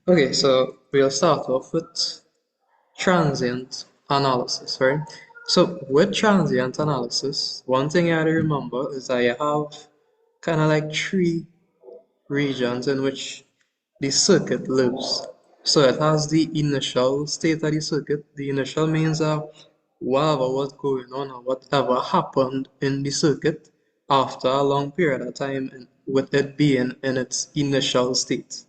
Okay, so we'll start off with transient analysis, right? So with transient analysis, one thing you have to remember is that you have kind of like three regions in which the circuit lives. So it has the initial state of the circuit. The initial means that whatever was going on or whatever happened in the circuit after a long period of time with it being in its initial state.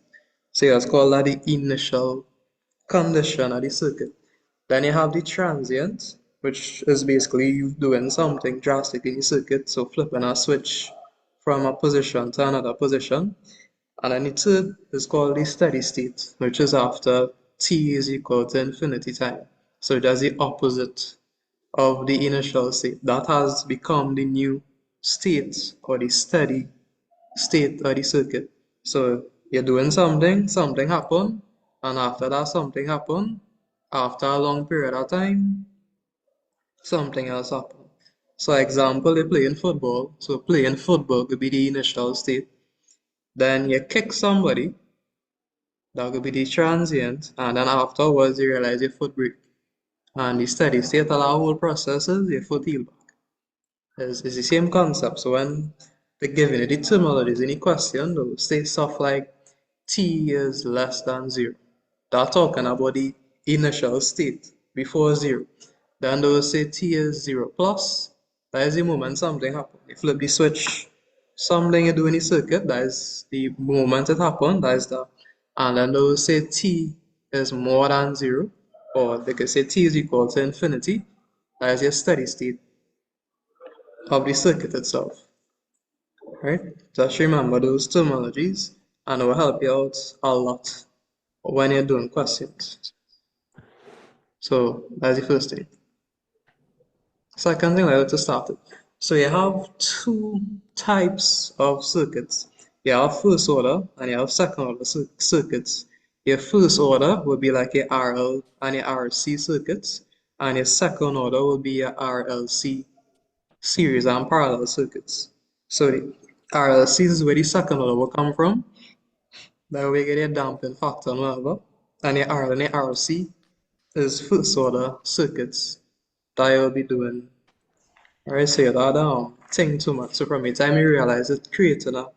So it's called that the initial condition of the circuit. Then you have the transient, which is basically you doing something drastic in the circuit, so flipping a switch from a position to another position. And then the third is called the steady state, which is after t is equal to infinity time. So that's the opposite of the initial state. That has become the new state or the steady state of the circuit. So you're doing something, something happened, and after that something happened, after a long period of time, something else happened. So example, you're playing football. So playing football could be the initial state. Then you kick somebody, that could be the transient, and then afterwards you realize your foot break. And the steady state of the whole process is your foot heal back. It's the same concept. So when they're giving you the terminologies in the question, they'll say stuff like t is less than 0. They're talking about the initial state before 0. Then they'll say t is 0 plus. That is the moment something happens. You flip the switch, something you do in the circuit, that is the moment it happened, that is that. And then they'll say t is more than 0, or they can say t is equal to infinity, that is your steady state of the circuit itself, right? Just remember those terminologies and it will help you out a lot when you're doing questions. So that's the first thing. Second thing, I like to start it. So you have two types of circuits. You have first order and you have second order circuits. Your first order will be like your RL and your RC circuits, and your second order will be your RLC series and parallel circuits. So the RLC is where the second order will come from. That way you get a damping factor and whatever. And your RL and your RC is first order circuits that you'll be doing. Alright, so you don't think too much. So from the time you realize it creating a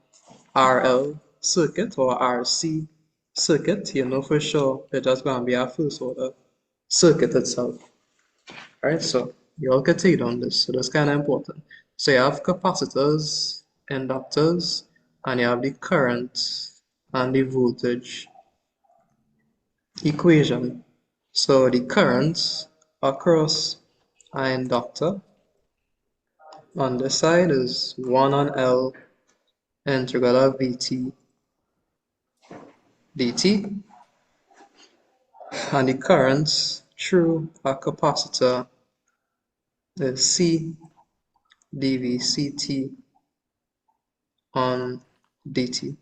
RL circuit or RC circuit, you know for sure it's just gonna be a first order circuit itself. Alright, so you all can take on this, so that's kind of important. So you have capacitors, inductors, and you have the current and the voltage equation. So the current across an inductor on this side is 1 on L integral of Vt dt, and the current through a capacitor is C dvct on dt.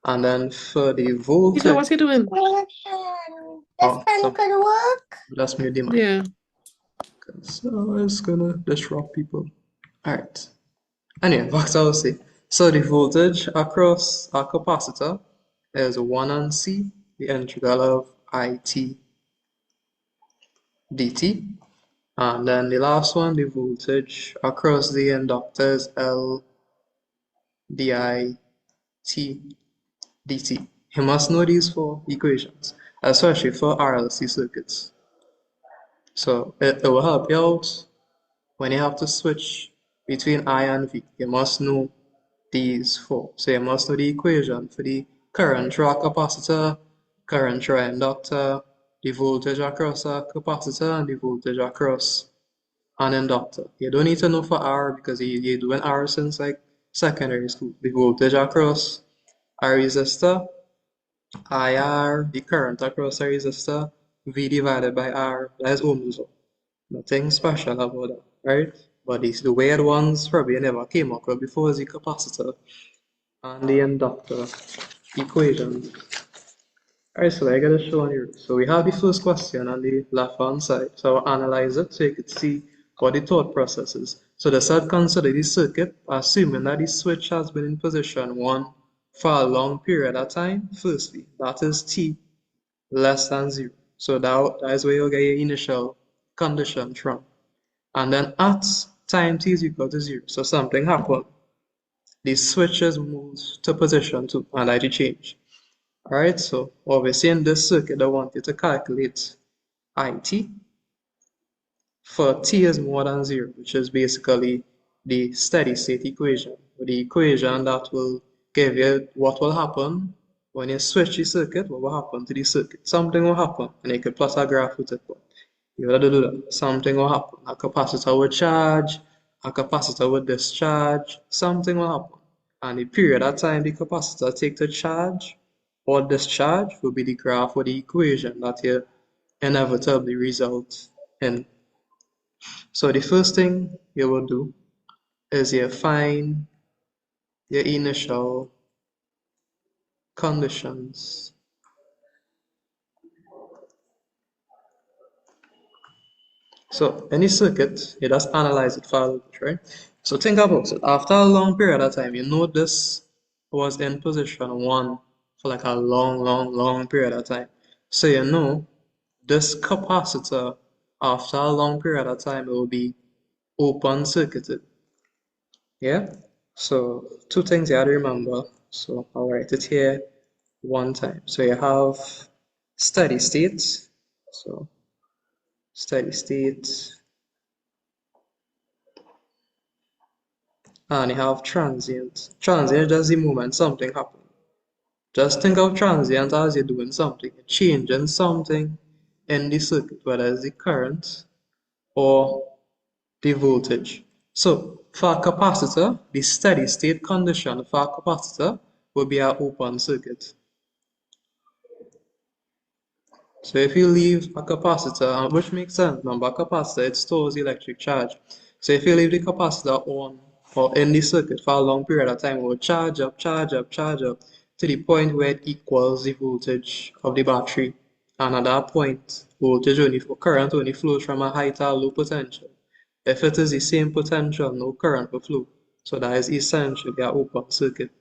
And then for the voltage, Peter, what's he doing? oh, so that's mute the mic. Yeah. So it's gonna disrupt people. Alright. Anyway, what I was saying. So the voltage across a capacitor is 1 on C, the integral of IT dt. And then the last one, the voltage across the inductor is L dit dt. You must know these four equations, especially for RLC circuits. So it will help you out when you have to switch between I and V. You must know these four. So you must know the equation for the current through a capacitor, current through an inductor, the voltage across a capacitor, and the voltage across an inductor. You don't need to know for R because you're doing R since like secondary school. The voltage across a resistor, IR, the current across a resistor, V divided by R, that's Ohm's law. Nothing special about that, right? But the weird ones probably never came across before is the capacitor and the inductor equation. Alright, so I got to show on you. So we have the first question on the left hand side. So I'll analyze it so you can see what the thought process is. So the said consider the circuit, assuming that the switch has been in position 1 for a long period of time. Firstly, that is T. less than 0. So that is where you get your initial condition from. And then at time t is equal to 0, so something happened. The switch is moved to position 2 and I change. Alright, so obviously in this circuit, I want you to calculate IT for t is more than 0, which is basically the steady state equation, the equation that will give you what will happen when you switch the circuit, what will happen to the circuit. Something will happen, and you can plot a graph with it. You have to do that. Something will happen. A capacitor will charge, a capacitor will discharge, something will happen. And the period of time the capacitor take to charge or discharge will be the graph or the equation that you inevitably result in. So the first thing you will do is you find your initial conditions. So any circuit, you just analyze it for a little bit, right? So think about it. After a long period of time, you know this was in position 1 for like a long period of time. So you know this capacitor, after a long period of time, it will be open circuited. Yeah? So two things you have to remember. So I'll write it here one time. So you have steady state. So steady state. And you have transient. Transient is just the moment something happens. Just think of transient as you're doing something, you're changing something in the circuit, whether it's the current or the voltage. So for a capacitor, the steady state condition for a capacitor will be an open circuit. So if you leave a capacitor, which makes sense, remember a capacitor, it stores electric charge. So if you leave the capacitor on or in the circuit for a long period of time, it will charge up to the point where it equals the voltage of the battery. And at that point, voltage only for current only flows from a high to a low potential. If it is the same potential, no current will flow. So that is essentially an open circuit.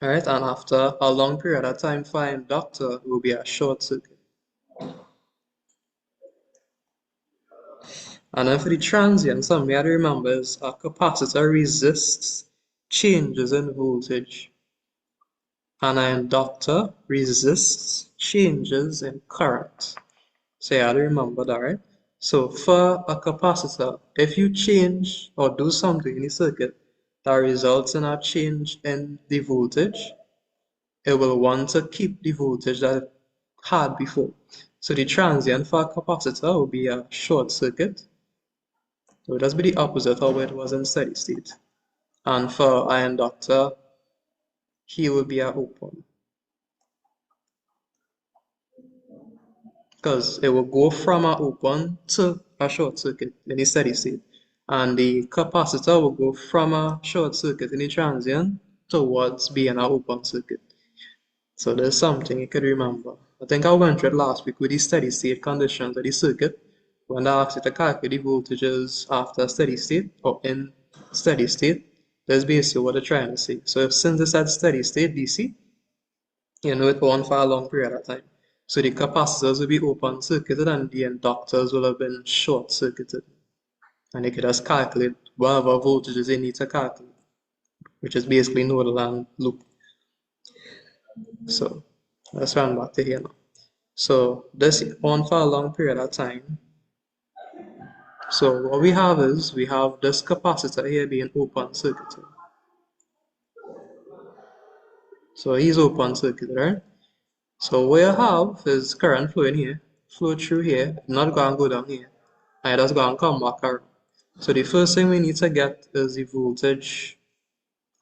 Alright, and after a long period of time for an inductor, it will be a short circuit. And then for the transient, something we have to remember is a capacitor resists changes in voltage, and an inductor resists changes in current. So you have to remember that, right? So for a capacitor, if you change or do something in the circuit that results in a change in the voltage, it will want to keep the voltage that it had before. So the transient for a capacitor will be a short circuit. So it has be the opposite of what it was in steady state. And for an inductor, he will be a open. Because it will go from a open to a short circuit in the steady state. And the capacitor will go from a short circuit in the transient towards being an open circuit. So there's something you could remember. I think I went through it last week with the steady state conditions of the circuit. When I asked you to calculate the voltages after steady state or in steady state, that's basically what they're trying to say. So if since it's at steady state DC, you know it on for a long period of time. So the capacitors will be open circuited and the inductors will have been short circuited. And you could just calculate whatever voltages they need to calculate, which is basically nodal and loop. So let's run back to here now. So this on for a long period of time. So what we have is we have this capacitor here being open circuited. So he's open circuited, right? So what you have is current flowing here, flow through here, not going to go down here, and it just going to come back around. So the first thing we need to get is the voltage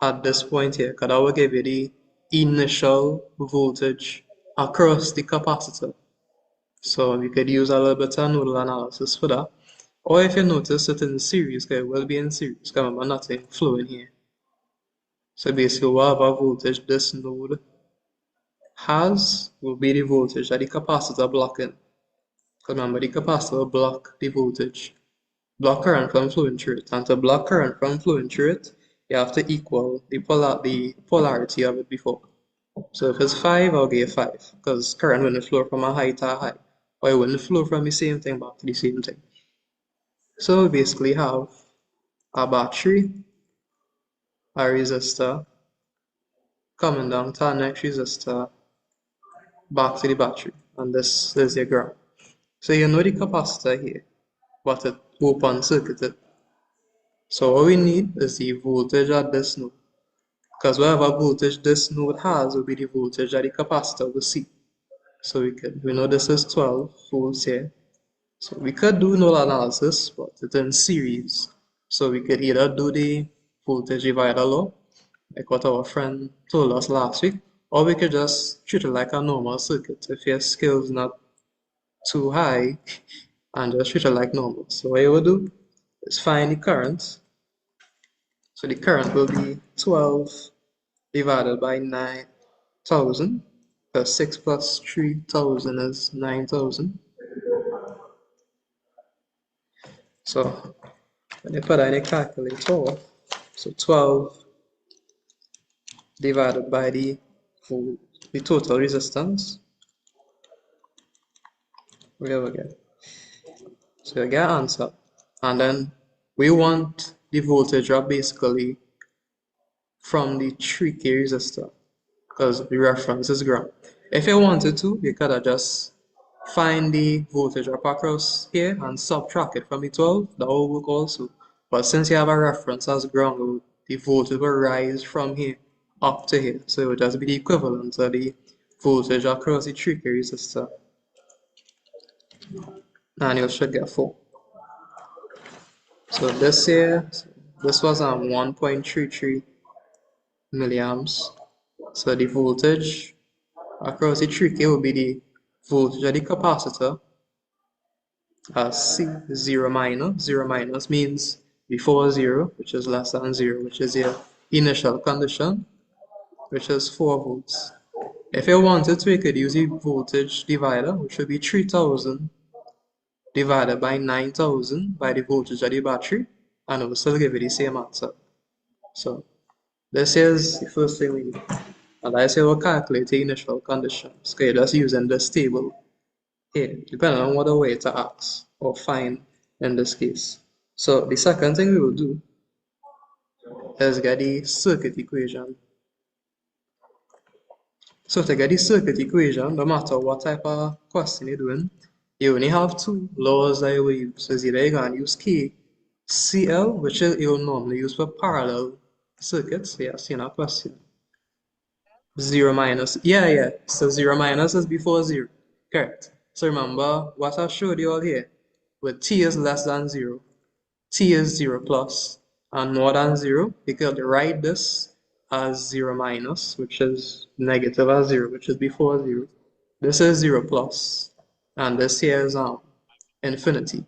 at this point here, because that will give you the initial voltage across the capacitor. So we could use a little bit of nodal analysis for that. Or if you notice it in series, because it will be in series, because remember nothing flowing here. So basically whatever voltage this node has will be the voltage that the capacitor blocking. Remember the capacitor will block the voltage, block current from flowing through it. And to block current from flowing through it, you have to equal the polarity of it before. So if it's 5, I'll give 5 because current wouldn't flow from a high to a high, or it wouldn't flow from the same thing back to the same thing. So we basically have a battery, a resistor coming down to our next resistor back to the battery, and this is your ground. So you know the capacitor here, but it open circuited. So all we need is the voltage at this node, because whatever voltage this node has will be the voltage that the capacitor will see. So we know this is 12 volts here. So we could do node analysis, but it's in series. So we could either do the voltage divider law, like what our friend told us last week, or we could just treat it like a normal circuit if your skill is not too high and just treat it like normal. So what you will do is find the current. So the current will be 12 divided by 9,000, because 6 plus 3,000 is 9,000. So when you put that in a calculator, so 12 divided by the total resistance, we have again. So you get answer. And then we want the voltage drop basically from the 3K resistor, because the reference is ground. If you wanted to, you could have just find the voltage drop across here and subtract it from the 12. That will work also. But since you have a reference as ground, the voltage will rise from here up to here. So it would just be the equivalent of the voltage across the 3K resistor. And you should get 4. So this here, this was 1.33 milliamps. So the voltage across the 3K will be the voltage of the capacitor as C 0 minus. 0 minus means before 0, which is less than 0, which is your initial condition, which is 4 volts. If you wanted to, you could use the voltage divider, which would be 3,000 divided by 9,000 by the voltage of the battery, and it will still give you the same answer. So this is the first thing we need. And I say we'll calculate the initial conditions. Okay, just using this table here, depending on what the way to ask or find in this case. So the second thing we will do is get the circuit equation. So to get the circuit equation, no matter what type of question you're doing, you only have two laws that you will use. So it's either you're going to use KCL, which is you'll normally use for parallel circuits. Yes, in our question. 0 minus. Yeah. So 0 minus is before 0. Correct. So remember what I showed you all here. With t is less than 0, t is 0 plus, and more than 0, you could write this as 0 minus, which is negative as 0, which is before 0. This is 0 plus, and this here is infinity.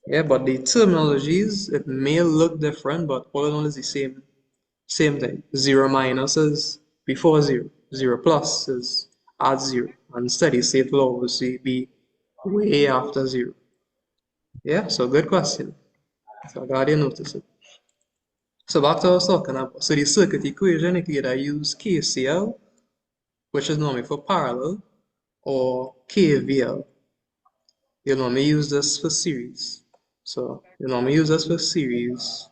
Yeah, but the terminologies, it may look different, but all in all is the same thing. 0 minus is before 0. 0 plus is at 0. And steady state will obviously be way after 0. Yeah, so good question. So I glad you noticed it. So back to what I was talking about. So the circuit equation, you can either use KCL, which is normally for parallel, or KVL. You normally use this for series. So you normally use this for series,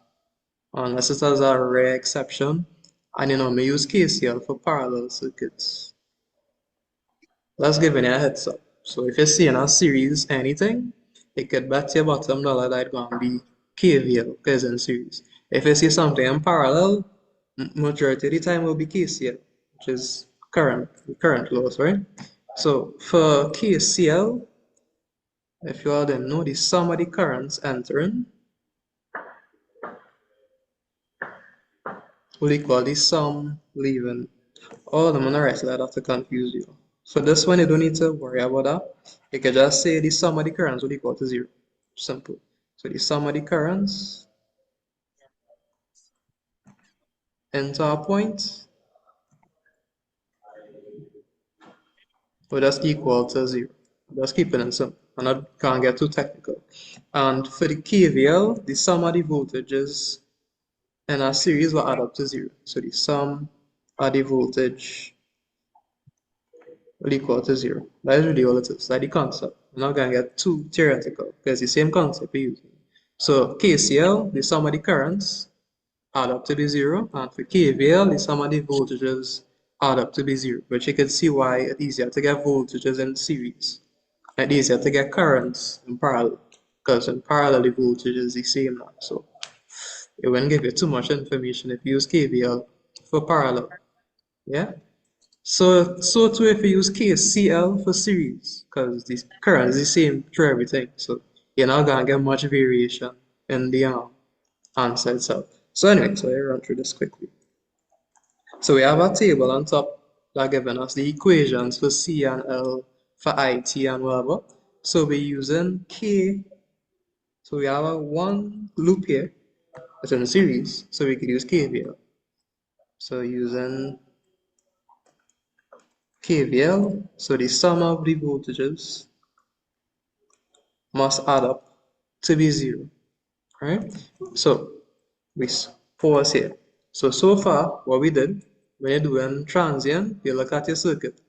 unless it has a rare exception. And you normally use KCL for parallel circuits. That's giving you a heads up. So if you're seeing a series anything, you could bet your bottom dollar that it's going to be KVL because in series. If you see something in parallel, majority of the time will be KCL, which is current laws, right? So for KCL, if you all didn't know, the sum of the currents entering will equal the sum leaving. All of them on the right side have to confuse you. So this one you don't need to worry about that. You can just say the sum of the currents will equal to 0. Simple. So the sum of the currents into a point will just equal to 0. Just keep it in simple. I'm not gonna get too technical. And for the KVL, the sum of the voltages in a series will add up to 0. So the sum of the voltage will equal to 0. That is really all it is. That's the concept. We're not going to get too theoretical because it's the same concept we're using. So KCL, the sum of the currents, add up to be 0. And for KVL, the sum of the voltages add up to be 0. But you can see why it's easier to get voltages in series. It's easier to get currents in parallel. Because in parallel, the voltage is the same now. So it won't give you too much information if you use KVL for parallel. Yeah? So too if you use KCL for series, because the current is the same through everything. So you're not gonna get much variation in the answer itself. So anyway, so I run through this quickly. So we have a table on top that giving us the equations for C and L, for IT and whatever. So we're using K. So we have a one loop here. It's in series, so we could use KVL. So using KVL, so the sum of the voltages must add up to be 0, right? So we pause here. So far, what we did, when you're doing transient, you look at your circuit.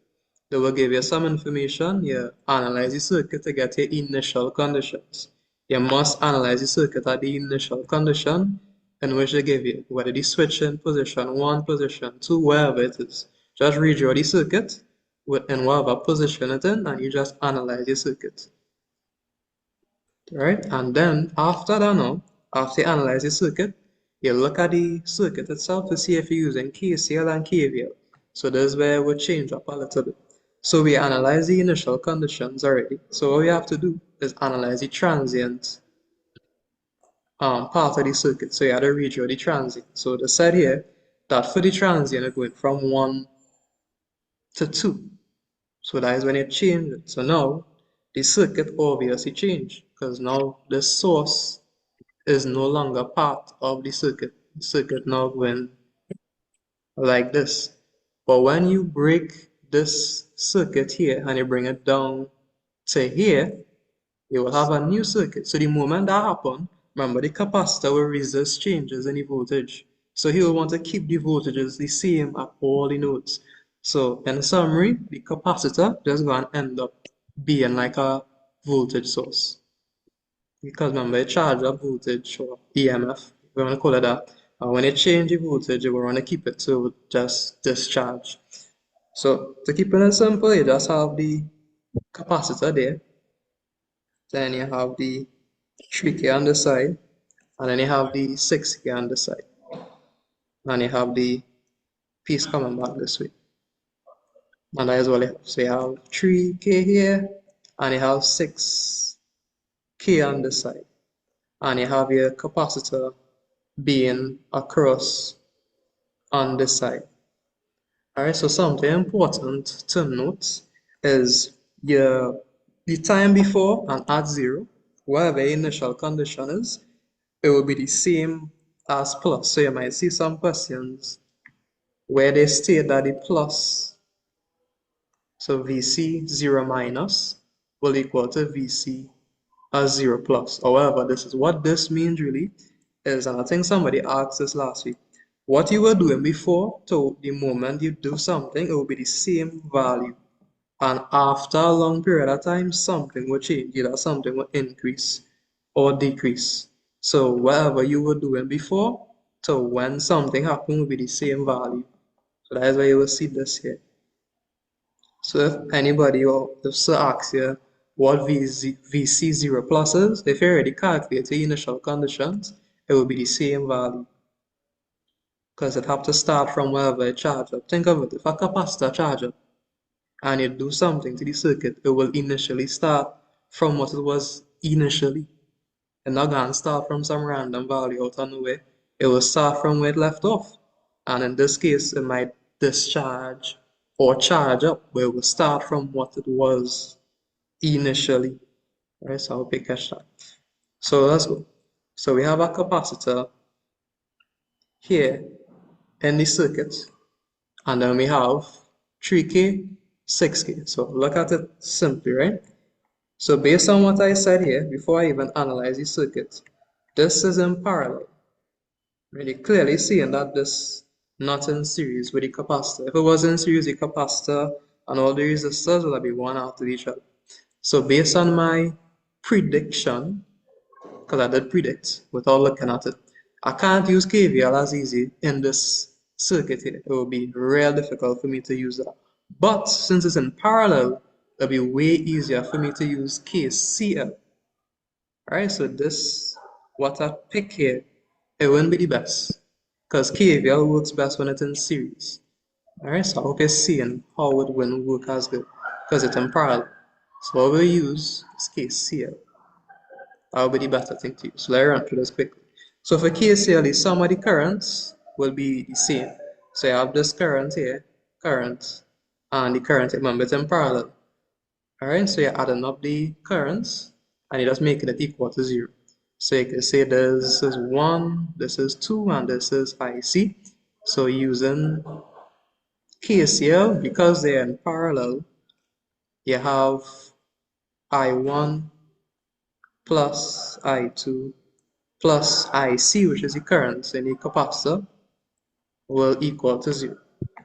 They will give you some information, you analyze the circuit to get your initial conditions. You must analyze the circuit at the initial condition in which they give you, whether the switch in position 1, position 2, wherever it is. Just redraw the circuit in whatever position it's in, and you just analyze the circuit. Right? And then after that now, after you analyze the circuit, you look at the circuit itself to see if you're using KCL and KVL. So this is where we change up a little bit. So we analyze the initial conditions already. So what we have to do is analyze the transient part of the circuit. So you have to redraw the transient. So they said here that for the transient, we're going from 1 to 2. So that is when you change it. So now the circuit obviously changed because now the source is no longer part of the circuit. The circuit now went like this. But when you break this circuit here and you bring it down to here, you will have a new circuit. So the moment that happens, remember the capacitor will resist changes in the voltage. So he will want to keep the voltages the same at all the nodes. So in summary, the capacitor just going to end up being like a voltage source. Because remember, it charge up voltage or EMF, we want to call it that. And when it change the voltage, we want to keep it so just discharge. So to keep it simple, you just have the capacitor there. Then you have the 3K on the side. And then you have the 6K on the side. And you have the piece coming back this way. And that is what you have. So you have 3K here, and you have 6K on the side. And you have your capacitor being across on this side. Alright, so something important to note is the time before and at 0, whatever the initial condition is, it will be the same as plus. So you might see some questions where they state that the plus, so VC 0 minus, will equal to VC as 0 plus. However, this is what this means really is, and I think somebody asked this last week, what you were doing before to the moment you do something, it will be the same value. And after a long period of time, something will change, either something will increase or decrease. So whatever you were doing before to when something happened will be the same value. So that is why you will see this here. So if anybody or if Sir asks you what VC0 plus is, if you already calculate the initial conditions, it will be the same value. Because it have to start from wherever it charge up. Think of it, if a capacitor charge up and you do something to the circuit, it will initially start from what it was initially. It's not going to start from some random value out of nowhere. It will start from where it left off. And in this case, it might discharge or charge up, but it will start from what it was initially. Right, so I'll pick catch that. So let's go. So we have a capacitor here in the circuit, and then we have 3K, 6K. So look at it simply, right? So based on what I said here, before I even analyze the circuit, this is in parallel. Really clearly seeing that this not in series with the capacitor. If it was in series, the capacitor and all the resistors will be one after each other. So based on my prediction, because I did predict without looking at it, I can't use KVL as easy in this circuit here. It will be real difficult for me to use that. But since it's in parallel, it'll be way easier for me to use KCL. Alright, so this, what I pick here, it won't be the best. Because KVL works best when it's in series. Alright, so I hope you're seeing how it won't work as good. Because it's in parallel. So what we'll use is KCL. That will be the better thing to use. So let's run through this quickly. So for KCL, the sum of the currents will be the same. So you have this current here, current, and the current, remember it's in parallel. Alright, so you're adding up the currents, and you're just making it equal to 0. So you can say this is 1, this is 2, and this is IC. So using KCL, because they're in parallel, you have I1 plus I2 plus IC, which is the current in the capacitor, will equal to 0.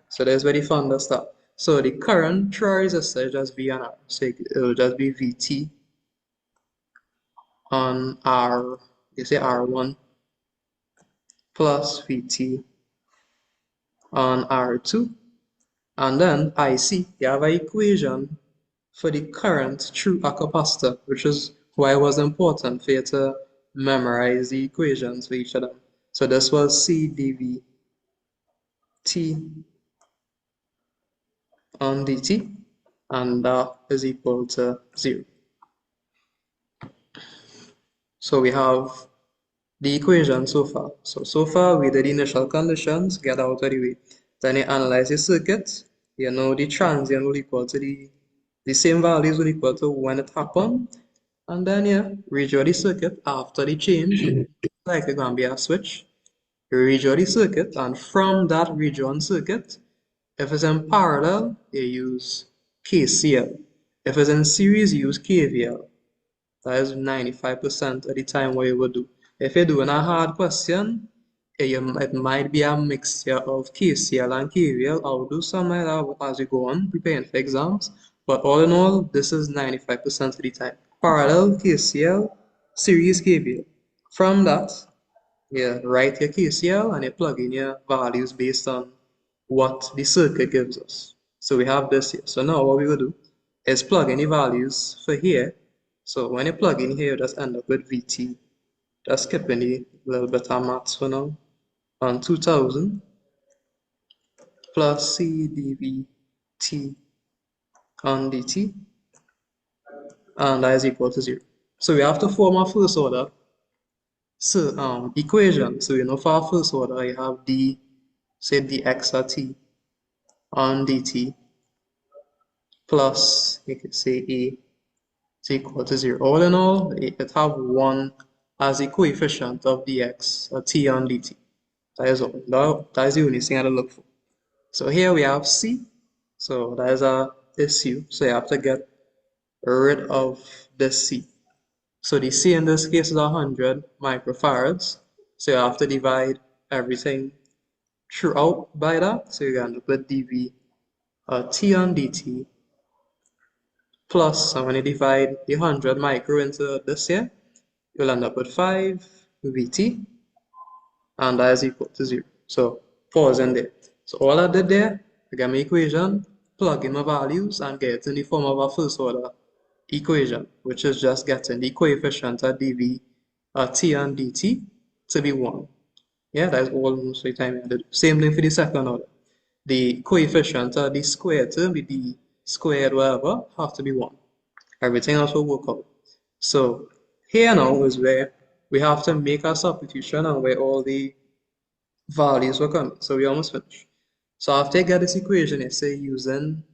So there's where the fun does start. So the current through resistor is just V and R. So it will just be VT on R, you say R1 plus VT on R2. And then IC, you have an equation for the current through a capacitor, which is why it was important for you to memorize the equations for each of them. So this was C dV T on dt, and that is equal to 0. So we have the equation so far. So far we did the initial conditions, get out of the way. Then you analyze the circuit. You know the transient will equal to the same values will equal to when it happened. And then you redraw the circuit after the change. Like it's going to be a switch. You redraw the circuit, and from that redrawn circuit, if it's in parallel, you use KCL. If it's in series, you use KVL. That is 95% of the time what you would do. If you're doing a hard question, it might be a mixture of KCL and KVL. I'll do some like that as you go on, preparing for exams. But all in all, this is 95% of the time. Parallel KCL, series KVL. From that, you write your KCL and you plug in your values based on what the circuit gives us. So we have this here. So now what we will do is plug in the values for here. So when you plug in here, you just end up with VT. Just skipping the little bit of maths for now. On 2000 plus C dV T on dt, and that is equal to 0. So we have to form a first order equation. So you know for our first order, you have d, say dx at t on dt plus, you could say a is equal to 0. All in all, it have 1 as the coefficient of dx or t on dt. That is all. That is the only thing I look for. So here we have c. So that is a issue. So you have to get rid of this c. So the c in this case is 100 microfarads. So you have to divide everything throughout by that. So you end up with dv t on dt plus, I'm going to divide the 100 micro into this here. You'll end up with 5 Vt, and that is equal to 0. So pause in there. So all I did there, I got my equation, plug in my values, and get it in the form of a first order equation, which is just getting the coefficient of dv t and dt to be 1. Yeah, that's almost the time I did. Same thing for the second order. The coefficient of the squared term, the d squared whatever, have to be 1. Everything else will work out. So here now is where we have to make a substitution and where all the values will come. So we almost finished. So after you get this equation, you say using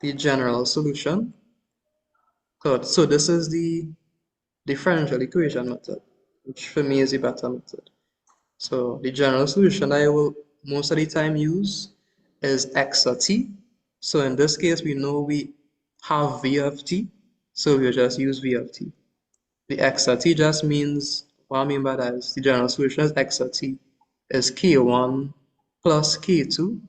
the general solution. Good. So this is the differential equation method, which for me is the better method. So the general solution that I will most of the time use is x of t. So in this case, we know we have v of t, so we'll just use v of t. The x of t just means, what I mean by that is the general solution is x of t is k1 plus k2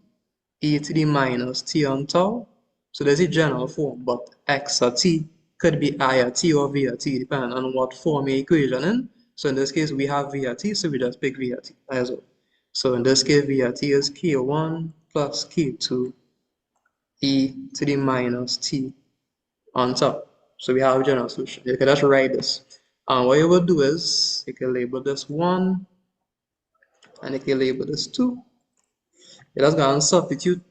e to the minus t on tau. So there's a general form, but x or t could be I or t or v or t, depending on what form your equation in. So in this case, we have v or t, so we just pick v or t as well. So in this case, v or t is k1 plus k2 e to the minus t on top. So we have a general solution. You can just write this. And what you will do is, you can label this 1, and you can label this 2. You're just going to substitute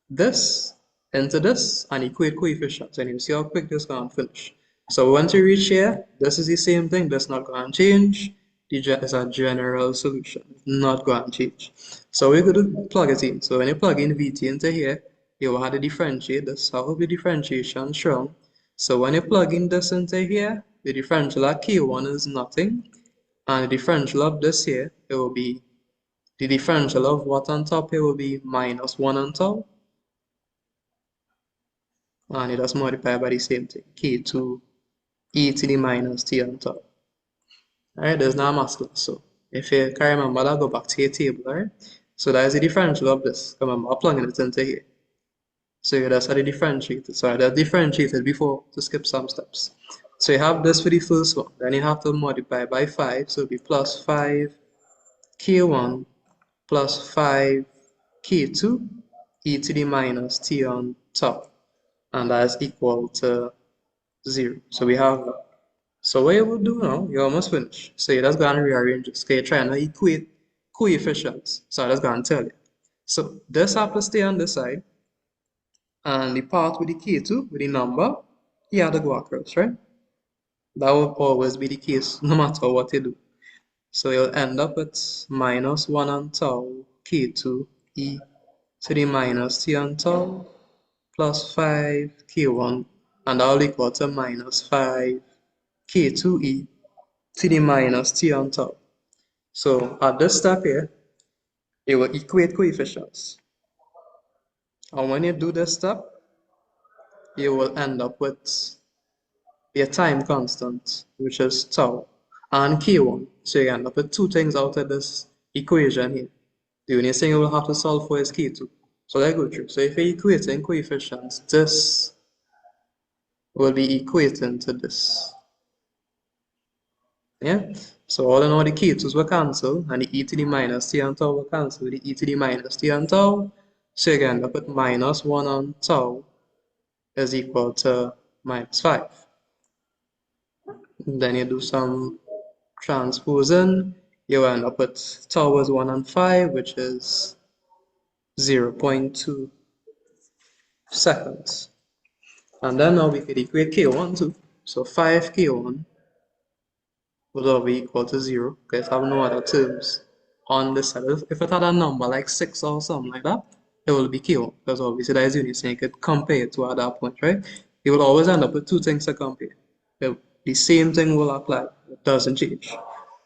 this into this and equate coefficients, and you see how quick this going to finish. So once you reach here, this is the same thing. That's not going to change. It's a general solution, not going to change. So we're going to plug it in. So when you plug in Vt into here, you will have to differentiate this. So I hope the differentiation is strong. So when you plug in this into here, the differential at K1 is nothing. And the differential of this here, it will be, the differential of what on top here will be minus 1 on top. And it is multiplied by the same thing, k2 e to the minus t on top. Alright, there's now mass class. So if you can remember that, go back to your table, alright? So that is the differential of this. Remember, I'm plugging it into here. So that's how they differentiated. So that's differentiated before to skip some steps. So you have this for the first one. Then you have to multiply by 5. So it'll be plus 5 k1 plus 5 k2 e to the minus t on top. And that is equal to 0. So we have that. So what you will do now, you're almost finished. So you're just going to rearrange this. Okay, you're trying to equate coefficients. So I'm just going to tell you. So this have to stay on this side. And the part with the k2, with the number, you have to go across, right? That will always be the case, no matter what you do. So you'll end up with minus 1 on tau k2 e to the minus t on tau plus 5 k1, and that will equal to minus 5 k2e to the minus t on top. So at this step here, it will equate coefficients. And when you do this step, you will end up with your time constant, which is tau, and k1. So you end up with two things out of this equation here. The only thing you will have to solve for is k2. So let's go through. So if you're equating coefficients, this will be equating to this. Yeah? So all in all, the k2's will cancel, and the e to the minus t on tau will cancel with the e to the minus t on tau. So you end up with minus 1 on tau is equal to minus 5. And then you do some transposing, you end up with tau is 1 on 5, which is 0.2 seconds. And then now we could equate k1 too. So 5k1 would all be equal to 0, because I have no other terms on this side. If it had a number like 6 or something like that, it will be k1, because obviously that is unit, so you could compare it to at that point, right? You will always end up with two things to compare. The same thing will apply, it doesn't change.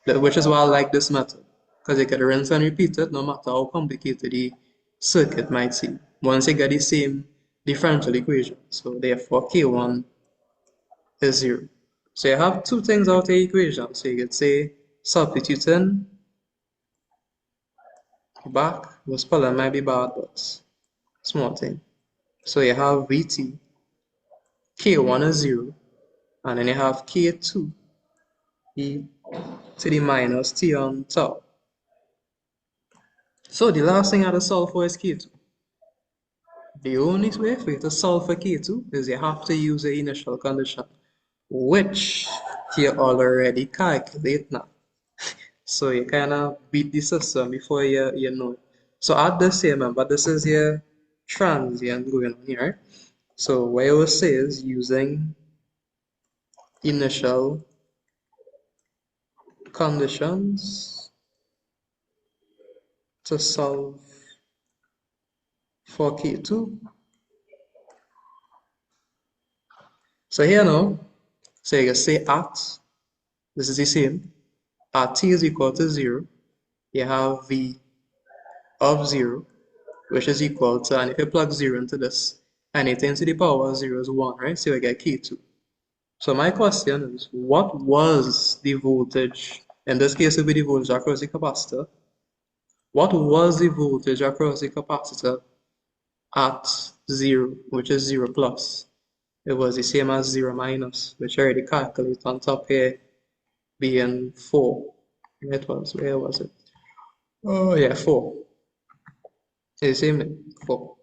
Which is why I like this method, because you can rinse and repeat it no matter how complicated the circuit might seem. Once you get the same differential equation, so therefore k1 is 0. So you have two things out of the equation. So you could say substituting back, the spelling might be bad, but small thing. So you have Vt, k1 is 0, and then you have k2 e to the minus t on top. So the last thing I have to solve for is k2. The only way for you to solve for k2 is you have to use the initial condition, which you already calculate now. So you kind of beat the system before you know it. So at this here, remember, this is your transient going on here, right? So what I will say is using initial conditions to solve for k2. So here now, so you can say at, this is the same, at t is equal to 0, you have v of 0, which is equal to, and if you plug 0 into this, anything to the power of 0 is 1, right? So you get k2. So my question is, what was the voltage? In this case, it would be the voltage across the capacitor. What was the voltage across the capacitor at 0, which is 0 plus. It was the same as 0 minus, which I already calculated on top here being 4. Where was it? Oh yeah, 4. It's the same 4.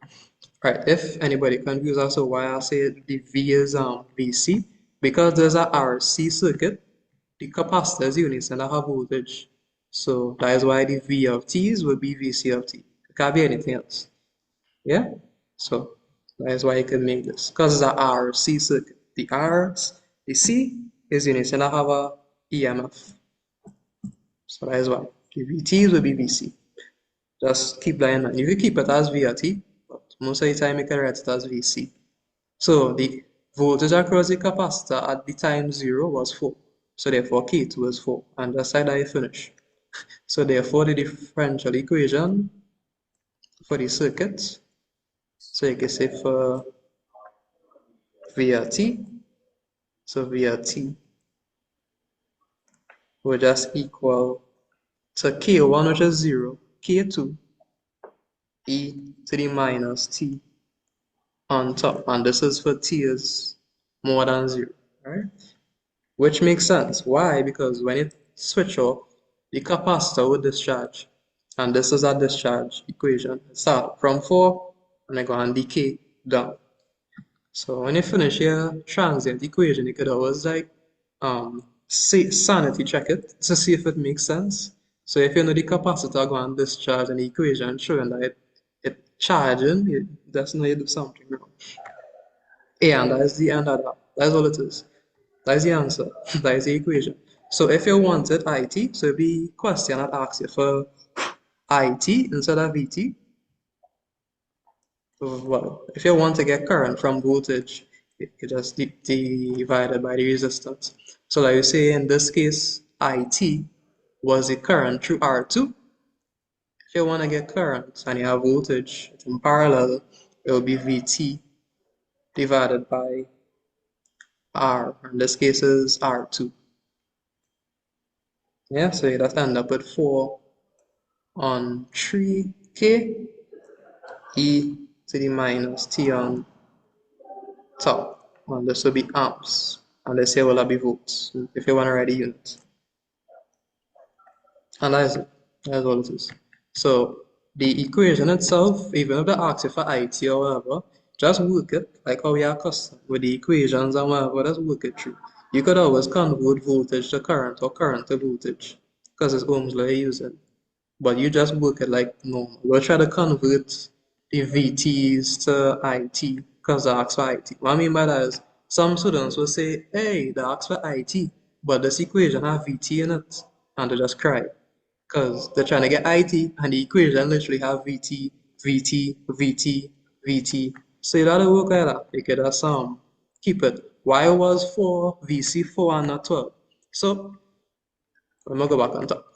Right, if anybody confused as to why I say the V is VC, because there's a RC circuit, the capacitor is units and I have voltage. So that is why the V of T's will be VC of T. It can't be anything else. Yeah? So that is why you can make this. Because it's a RC circuit. The C is units and I have a EMF. So that is why. The VTs will be VC. Just keep that in mind. You can keep it as VRT, but most of the time you can write it as VC. So the voltage across the capacitor at the time 0 was 4. So therefore K2 was 4. And that's how I finish. So therefore the differential equation for the circuit, so you can say for VRT, so VRT will just equal to K1, which is 0, K2, e to the minus t on top. And this is for t is more than 0, right? Which makes sense. Why? Because when it switch off, the capacitor will discharge. And this is a discharge equation. It starts from 4 and then go and decay down. So when you finish your transient equation, you could always like sanity check it to see if it makes sense. So if you know the capacitor go and discharge an equation showing that it charging, that's know you do something wrong. And that's the end of that. That's all it is. That's the answer. That is the equation. So if you wanted IT, so the question that asks you for IT instead of VT, well, if you want to get current from voltage, you just divide it by the resistance. So like you say in this case, IT was the current through R2. If you want to get current and you have voltage in parallel, it will be VT divided by R. In this case is R2. Yeah, so you just end up with 4 on 3K e to the minus t on top. And this will be amps. And this here will be volts if you want to write a unit. And that is it. That's all it is. So the equation itself, even if they ask you for IT or whatever, just work it like how we are accustomed with the equations and whatever, just work it through. You could always convert voltage to current or current to voltage because it's Ohm's law you're using. But you just work it like normal. We'll try to convert the VTs to IT because they ask for IT. What I mean by that is some students will say, hey, they ask for IT, but this equation have VT in it, and they just cry because they're trying to get IT and the equation literally have VT, VT, VT, VT. So you gotta work like that. You could just keep it. Why was 4 VC 4 and not 12? So let me go back on top.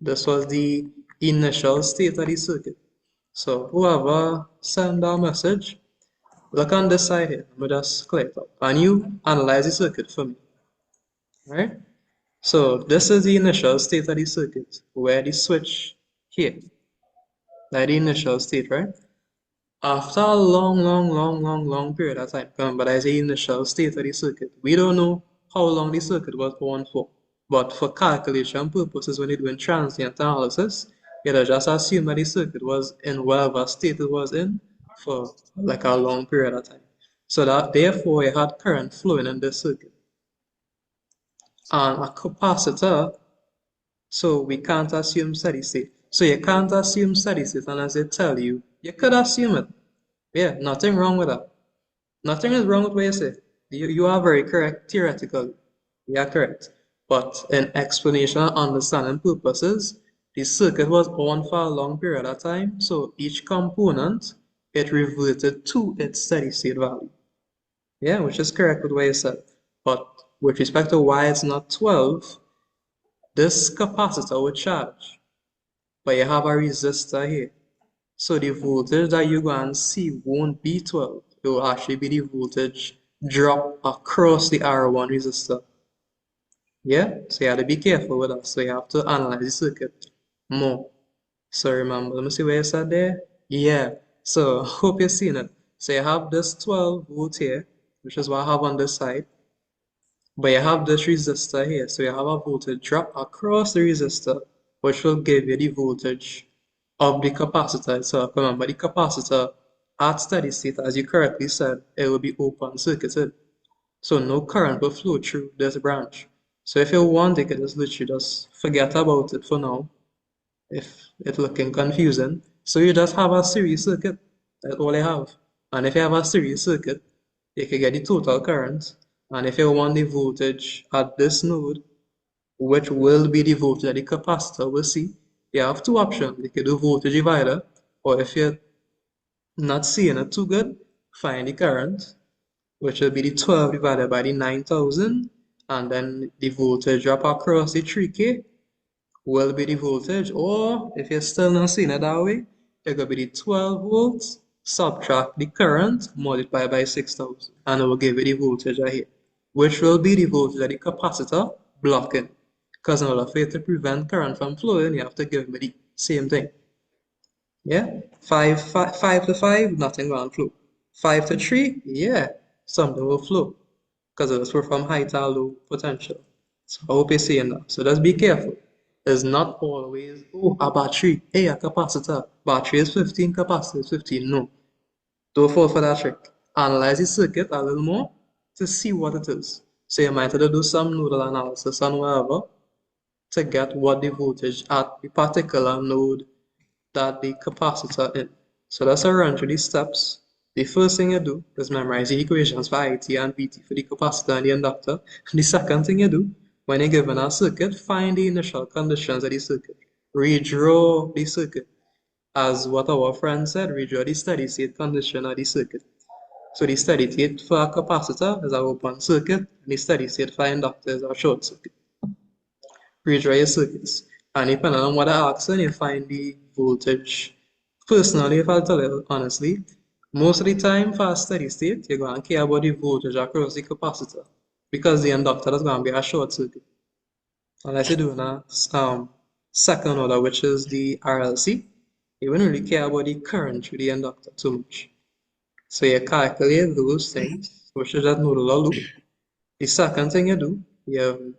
This was the initial state of the circuit. So whoever send a message, look on this side here. Let me just click up and you analyze the circuit for me. Right? So this is the initial state of the circuit where the switch here. Like the initial state, right? After a long period of time, but I say initial state of the circuit, we don't know how long the circuit was on for. But for calculation purposes, when you're doing transient analysis, you just assume that the circuit was in whatever state it was in for like a long period of time. So that therefore you had current flowing in this circuit. And a capacitor, so we can't assume steady state. So you can't assume steady state unless they tell you, you could assume it. Yeah, nothing wrong with that. Nothing is wrong with what you say. You are very correct theoretically. You are correct. But in explanation and understanding purposes, the circuit was on for a long period of time, so each component, it reverted to its steady state value. Yeah, which is correct with what you said. But with respect to why it's not 12, this capacitor will charge, but you have a resistor here. So the voltage that you're going to see won't be 12. It will actually be the voltage drop across the R1 resistor. Yeah, so you have to be careful with that. So you have to analyze the circuit more. So remember, let me see where you said there. Yeah, So hope you're seeing it. So you have this 12 volt here, which is what I have on this side. But you have this resistor here, so you have a voltage drop across the resistor, which will give you the voltage of the capacitor itself. Remember, the capacitor at steady state, as you correctly said, it will be open circuited. So no current will flow through this branch. So if you want, you can just literally just forget about it for now, if it's looking confusing. So you just have a series circuit. That's all you have. And if you have a series circuit, you can get the total current. And if you want the voltage at this node, which will be the voltage that the capacitor will see, you have two options. You can do voltage divider, or if you're not seeing it too good, find the current, which will be the 12 divided by the 9,000, and then the voltage drop across the 3K will be the voltage, or if you're still not seeing it that way, it could be the 12 volts, subtract the current, multiply by 6,000, and it will give you the voltage right here, which will be the voltage of the capacitor blocking. Because in order for you to prevent current from flowing, you have to give me the same thing. Yeah, 5 to 5, nothing gonna flow. 5 to 3, yeah, something will flow because it's from high to low potential. So I hope you're seeing that. So just be careful. It's not always, oh, a battery, hey, a capacitor. Battery is 15, capacitor is 15. No, don't fall for that trick. Analyze the circuit a little more to see what it is. So you might have to do some nodal analysis on whatever to get what the voltage at the particular node that the capacitor in. So let's run through these steps. The first thing you do is memorize the equations for IT and VT for the capacitor and the inductor. The second thing you do, when you're given a circuit, find the initial conditions of the circuit. Redraw the circuit. As what our friend said, redraw the steady state condition of the circuit. So the steady state for a capacitor is an open circuit, and the steady state for inductor is a short circuit. Redraw your circuits. And depending on what I ask, you find the voltage. Personally, if I'll tell you honestly, most of the time for a steady state, you're going to care about the voltage across the capacitor because the inductor is going to be a short circuit. Unless you're doing a second order, which is the RLC, you wouldn't really care about the current through the inductor too much. So you calculate those things, which is that nodal loop. The second thing you do, you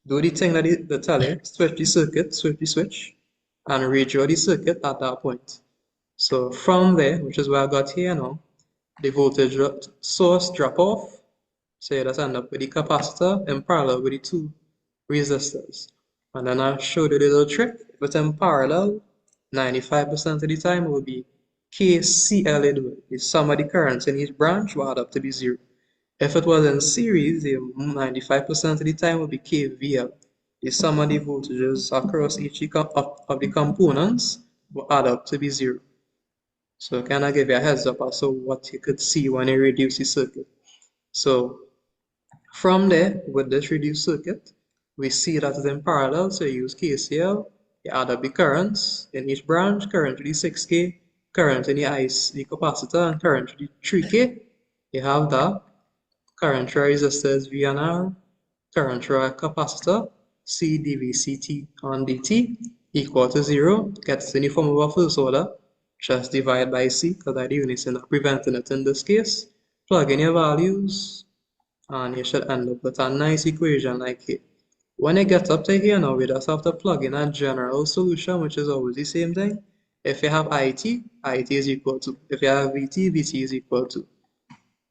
do the thing that they tell you, switch the circuit, switch the switch, and redraw the circuit at that point. So from there, which is where I got here now, the voltage source drop off. So you just end up with the capacitor in parallel with the two resistors. And then I showed you the little trick. If it's in parallel, 95% of the time it will be KCL. The sum of the currents in each branch will add up to be 0. If it was in series, the 95% of the time would be KVL. The sum of the voltages across each of the components will add up to be 0. So kind of give you a heads up as to what you could see when you reduce the circuit. So from there, with this reduced circuit, we see that it's in parallel, so you use KCL, you add up the currents in each branch, current to the 6K, current in the capacitor, and current to the 3K. You have that. Current through resistor is V and R. Current through a capacitor, C dVdt on dt, equal to 0. Gets in the form of a first order. Just divide by C, because I the units are not preventing it in this case. Plug in your values, and you should end up with a nice equation like here. When you get up to here now, we just have to plug in a general solution, which is always the same thing. If you have IT, IT is equal to. If you have VT, VT is equal to.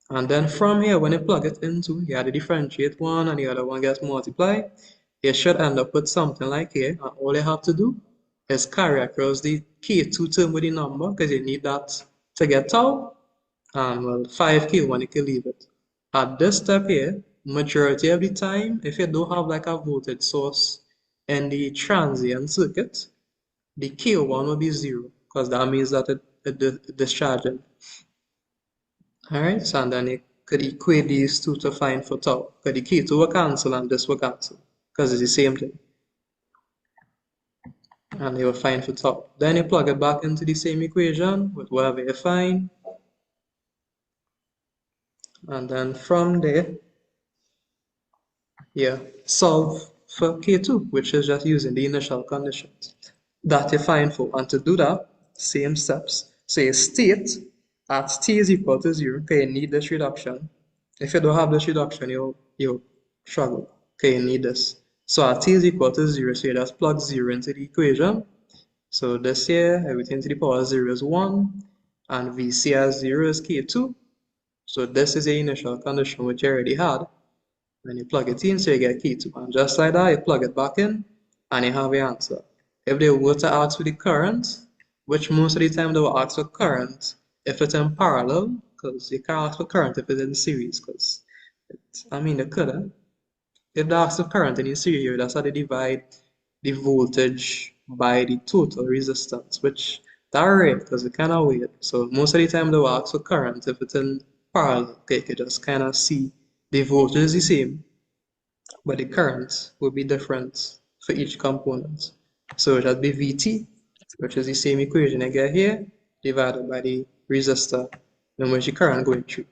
And then from here, when you plug it into, you have to differentiate one and the other one gets multiplied. You should end up with something like here. And all you have to do is carry across the K2 term with the number because you need that to get tau. And well, 5K1, you can leave it. At this step here, majority of the time, if you don't have like a voltage source in the transient circuit, the K1 will be 0 because that means that it discharging. Alright, so and then you could equate these two to find for tau. Because the K2 will cancel and this will cancel because it's the same thing. And you will find for tau. Then you plug it back into the same equation with whatever you find. And then from there, yeah, solve for K2, which is just using the initial conditions that you find for. And to do that, same steps. So you state at t is equal to 0, okay, you need this reduction. If you don't have this reduction, you'll struggle. Okay, you need this. So at t is equal to 0, so you just plug 0 into the equation. So this here, everything to the power of 0 is 1, and VC as 0 is K2. So this is the initial condition which you already had. When you plug it in, so you get K2. And just like that, you plug it back in, and you have your answer. If they were to ask for the current, which most of the time they will ask for current if it's in parallel, because you can't ask for current if it's in series, because I mean, they could have. If they ask for current in series, that's how they divide the voltage by the total resistance, which that rate because it kind of weird. So most of the time they will ask for current if it's in parallel. Okay, you can just kind of see the voltage is the same, but the current will be different for each component. So it will be Vt, which is the same equation I get here, divided by the resistor in which the current going through.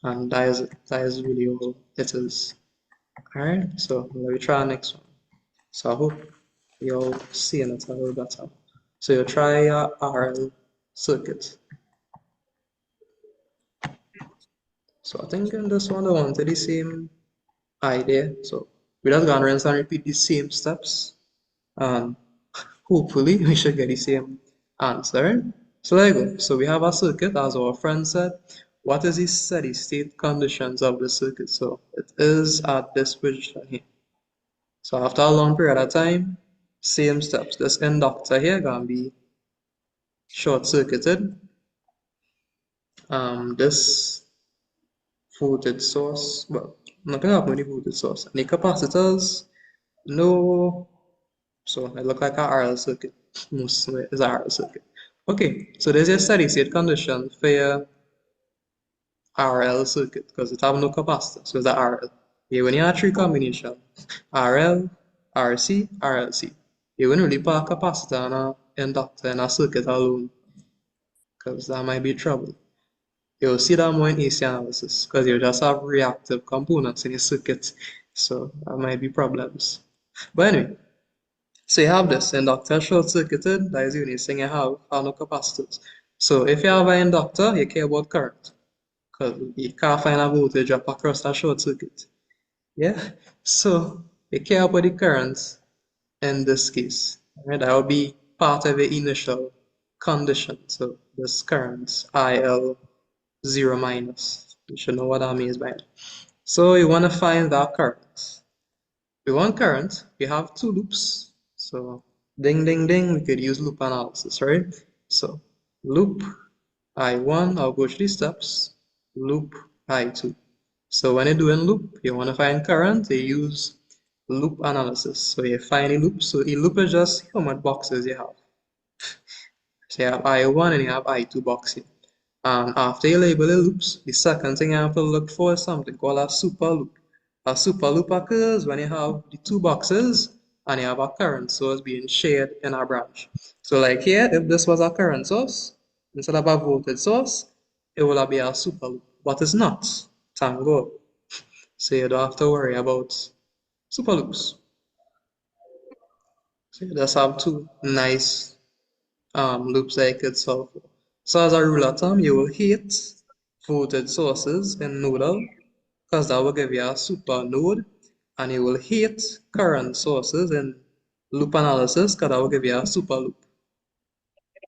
And that is really all it is. Alright, so let me try next one. So I hope you're seeing it a little better. So you try a RL circuit. So I think in this one I wanted the same idea. So we're just gonna rinse and repeat the same steps. And hopefully we should get the same answer. So there you go. So we have a circuit, as our friend said. What is the steady state conditions of the circuit? So it is at this position here. So after a long period of time, same steps. This inductor here gonna be short circuited. This voltage source, well, nothing happened with the voltage source. And the capacitors, no, so it look like a RL circuit. Most of it is a RL circuit. Okay, so there's a steady state condition for your RL circuit because it have no capacitor, so it's a RL. Yeah, when you have three combination, RL, RC, RLC, you wouldn't really put a capacitor and an inductor in a circuit alone because that might be trouble. You'll see that more in AC analysis because you just have reactive components in your circuit, so that might be problems. But anyway, so you have this inductor short circuited, that is the only thing you have no capacitors. So if you have an inductor, you care about current because you can't find a voltage up across a short circuit. Yeah, so you care about the current in this case. Right? That will be part of the initial condition. So this current IL 0 minus. You should know what that means by it. So you want to find that current. We want current, we have two loops. So ding ding ding, we could use loop analysis, right? So loop I1, I'll go through these steps. Loop I2. So when you're doing loop, you want to find current, you use loop analysis. So you find a loop. So a loop is just how much boxes you have. So you have I1 and you have I2 boxes. And after you label the loops, the second thing you have to look for is something called a super loop. A super loop occurs when you have the two boxes and you have a current source being shared in a branch. So like here, if this was a current source, instead of a voltage source, it will be a super loop. But it's not, thank God. So you don't have to worry about super loops. So you just have two nice loops that you could solve for. So as a rule of thumb, you will hate voltage sources in nodal because that will give you a super node, and you will hate current sources in loop analysis because that will give you a super loop.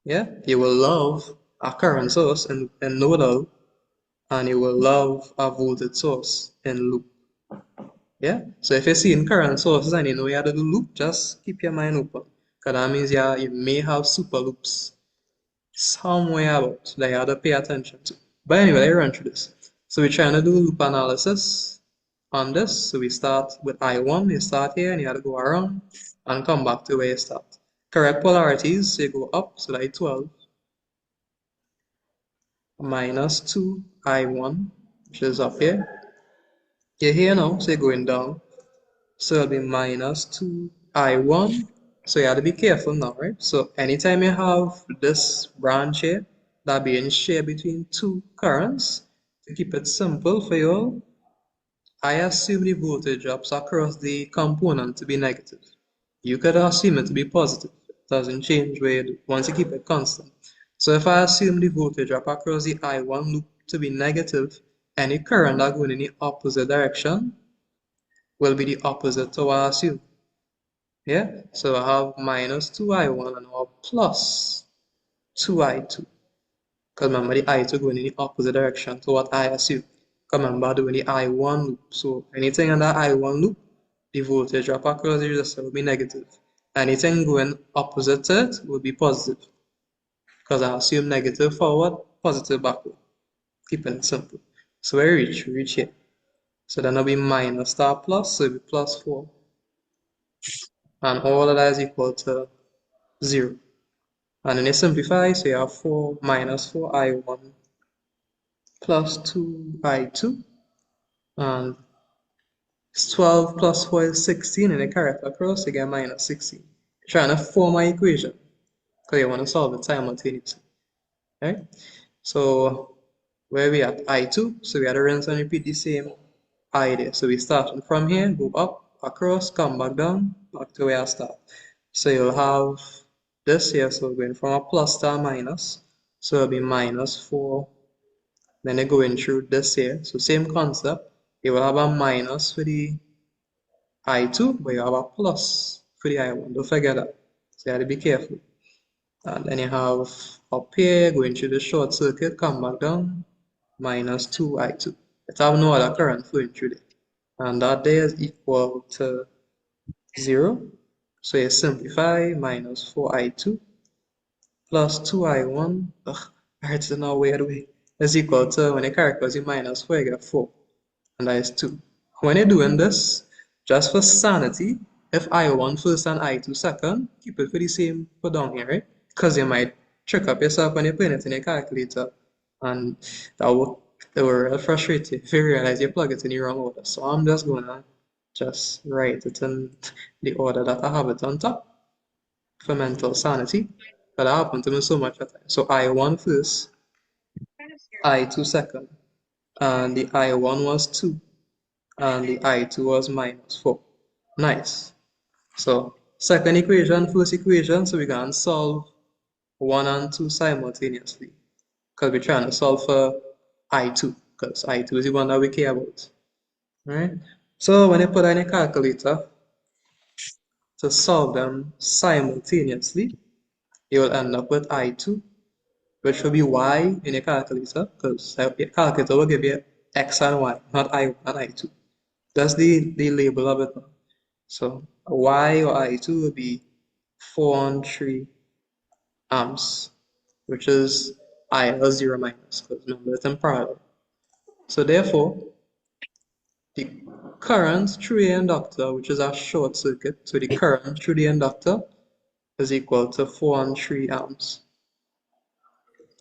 Yeah, you will love a current source in nodal, and you will love a voltage source in loop. Yeah, so if you're seeing current sources and you know you have to do loop, just keep your mind open because that means you may have super loops somewhere about that you have to pay attention to. But anyway, let's run through this. So we're trying to do loop analysis on this. So we start with I1, you start here and you have to go around and come back to where you start. Correct polarities, so you go up, so that is 12 minus 2 I1, which is up here. You're here now, so you're going down. So it'll be minus 2 I1. So you have to be careful now, right? So anytime you have this branch here, that being shared between two currents, to keep it simple for you all, I assume the voltage drops across the component to be negative. You could assume it to be positive. It doesn't change where once you keep it constant. So if I assume the voltage drop across the I1 loop to be negative, any current that going in the opposite direction will be the opposite to what I assume. Yeah, so I have minus 2I1 and now plus 2I2. Because remember, the I2 going in the opposite direction to what I assume. Because remember, doing the I1 loop. So anything in that I1 loop, the voltage drop across the resistor will be negative. Anything going opposite to it will be positive. Because I assume negative forward, positive backward. Keeping it simple. So where we reach here. So then it'll be minus star plus, so it'll be plus 4. And all of that is equal to 0. And then you simplify, so you have 4 minus 4I1 plus 2I2. And 12 plus 4 is 16, and you carry it across, you get minus 16. You're trying to form an equation, because you want to solve it simultaneously. Right? So where we at I2, so we had to rinse and repeat the same idea. So we start from here, go up, across, come back down, back to where I start. So you'll have this here, so going from a plus to a minus. So it'll be minus 4. Then you're going through this here. So same concept. You will have a minus for the I2, but you have a plus for the I1. Don't forget that. So you have to be careful. And then you have up here, going through the short circuit, come back down, minus 2I2. It have no other current flowing through there. And that there is equal to 0. So you simplify, minus 4I2 plus 2I1. Ugh, I heard it in a weird way. Is equal to, when you characterize the minus 4, you get 4. And that is 2. When you're doing this, just for sanity, if I1 first and I2 second, keep it for the same for down here, right? Because you might trick up yourself when you're putting it in your calculator, and that will really frustrate you if you realize you plug it in the wrong order. So I'm just gonna just write it in the order that I have it on top for mental sanity. But that happened to me so much at times. So I1 first, I2 second, and the I1 was 2. And the I2 was minus 4. Nice. So second equation, first equation, so we can solve 1 and 2 simultaneously because we're trying to solve for I2 because I2 is the one that we care about. Right? So when you put in a calculator to solve them simultaneously, you will end up with I2, which will be Y in a calculator because your calculator will give you X and Y, not I1 and I2. That's the label of it. So Y or I2 will be 413 amps, which is I or 0 minus, because remember it's in parallel. So therefore, the current through the inductor, which is a short circuit, so the current through the inductor is equal to 413 amps.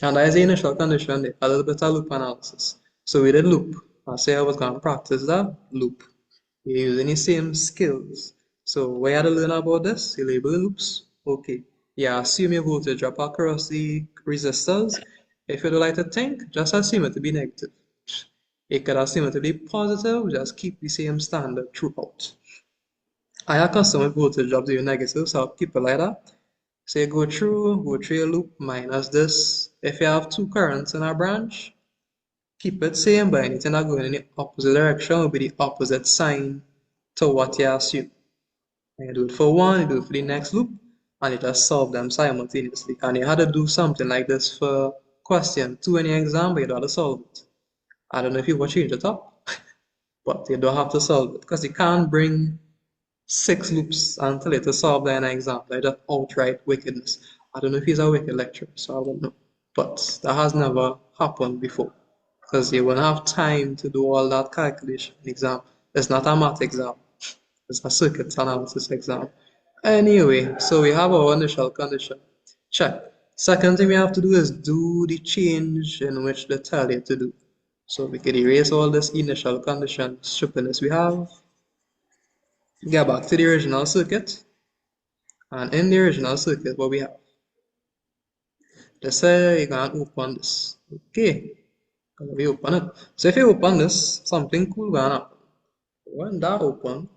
And that is the initial condition, a little bit of loop analysis. So we did loop. I say I was going to practice that loop. You're using the same skills. So where you had to learn about this, you label the loops. Okay. Yeah, assume your voltage drop across the resistors. If you don't like to think, just assume it to be negative. You could assume it to be positive, just keep the same standard throughout. I have custom voltage drop to be negative, so I'll keep it like that. So you go through your loop minus this. If you have two currents in a branch, keep it same, but anything that going in the opposite direction will be the opposite sign to what you assume. And you do it for one, you do it for the next loop, and you just solve them simultaneously. And you had to do something like this for question 2 in the exam, but you don't have to solve it. I don't know if you will change it up, but you don't have to solve it because you can't bring 6 loops until it is solved in an exam. Like just outright wickedness. I don't know if he's a wicked lecturer, so I don't know. But that has never happened before because you won't have time to do all that calculation exam. It's not a math exam. It's a circuit analysis exam. Anyway, so we have our initial condition. Check. Second thing we have to do is do the change in which they tell you to do. So we can erase all this initial condition stupidness we have. Get back to the original circuit. And in the original circuit, what we have? Let's say you can open this. Okay. We open it. So if you open this, something cool gonna happen. When that open,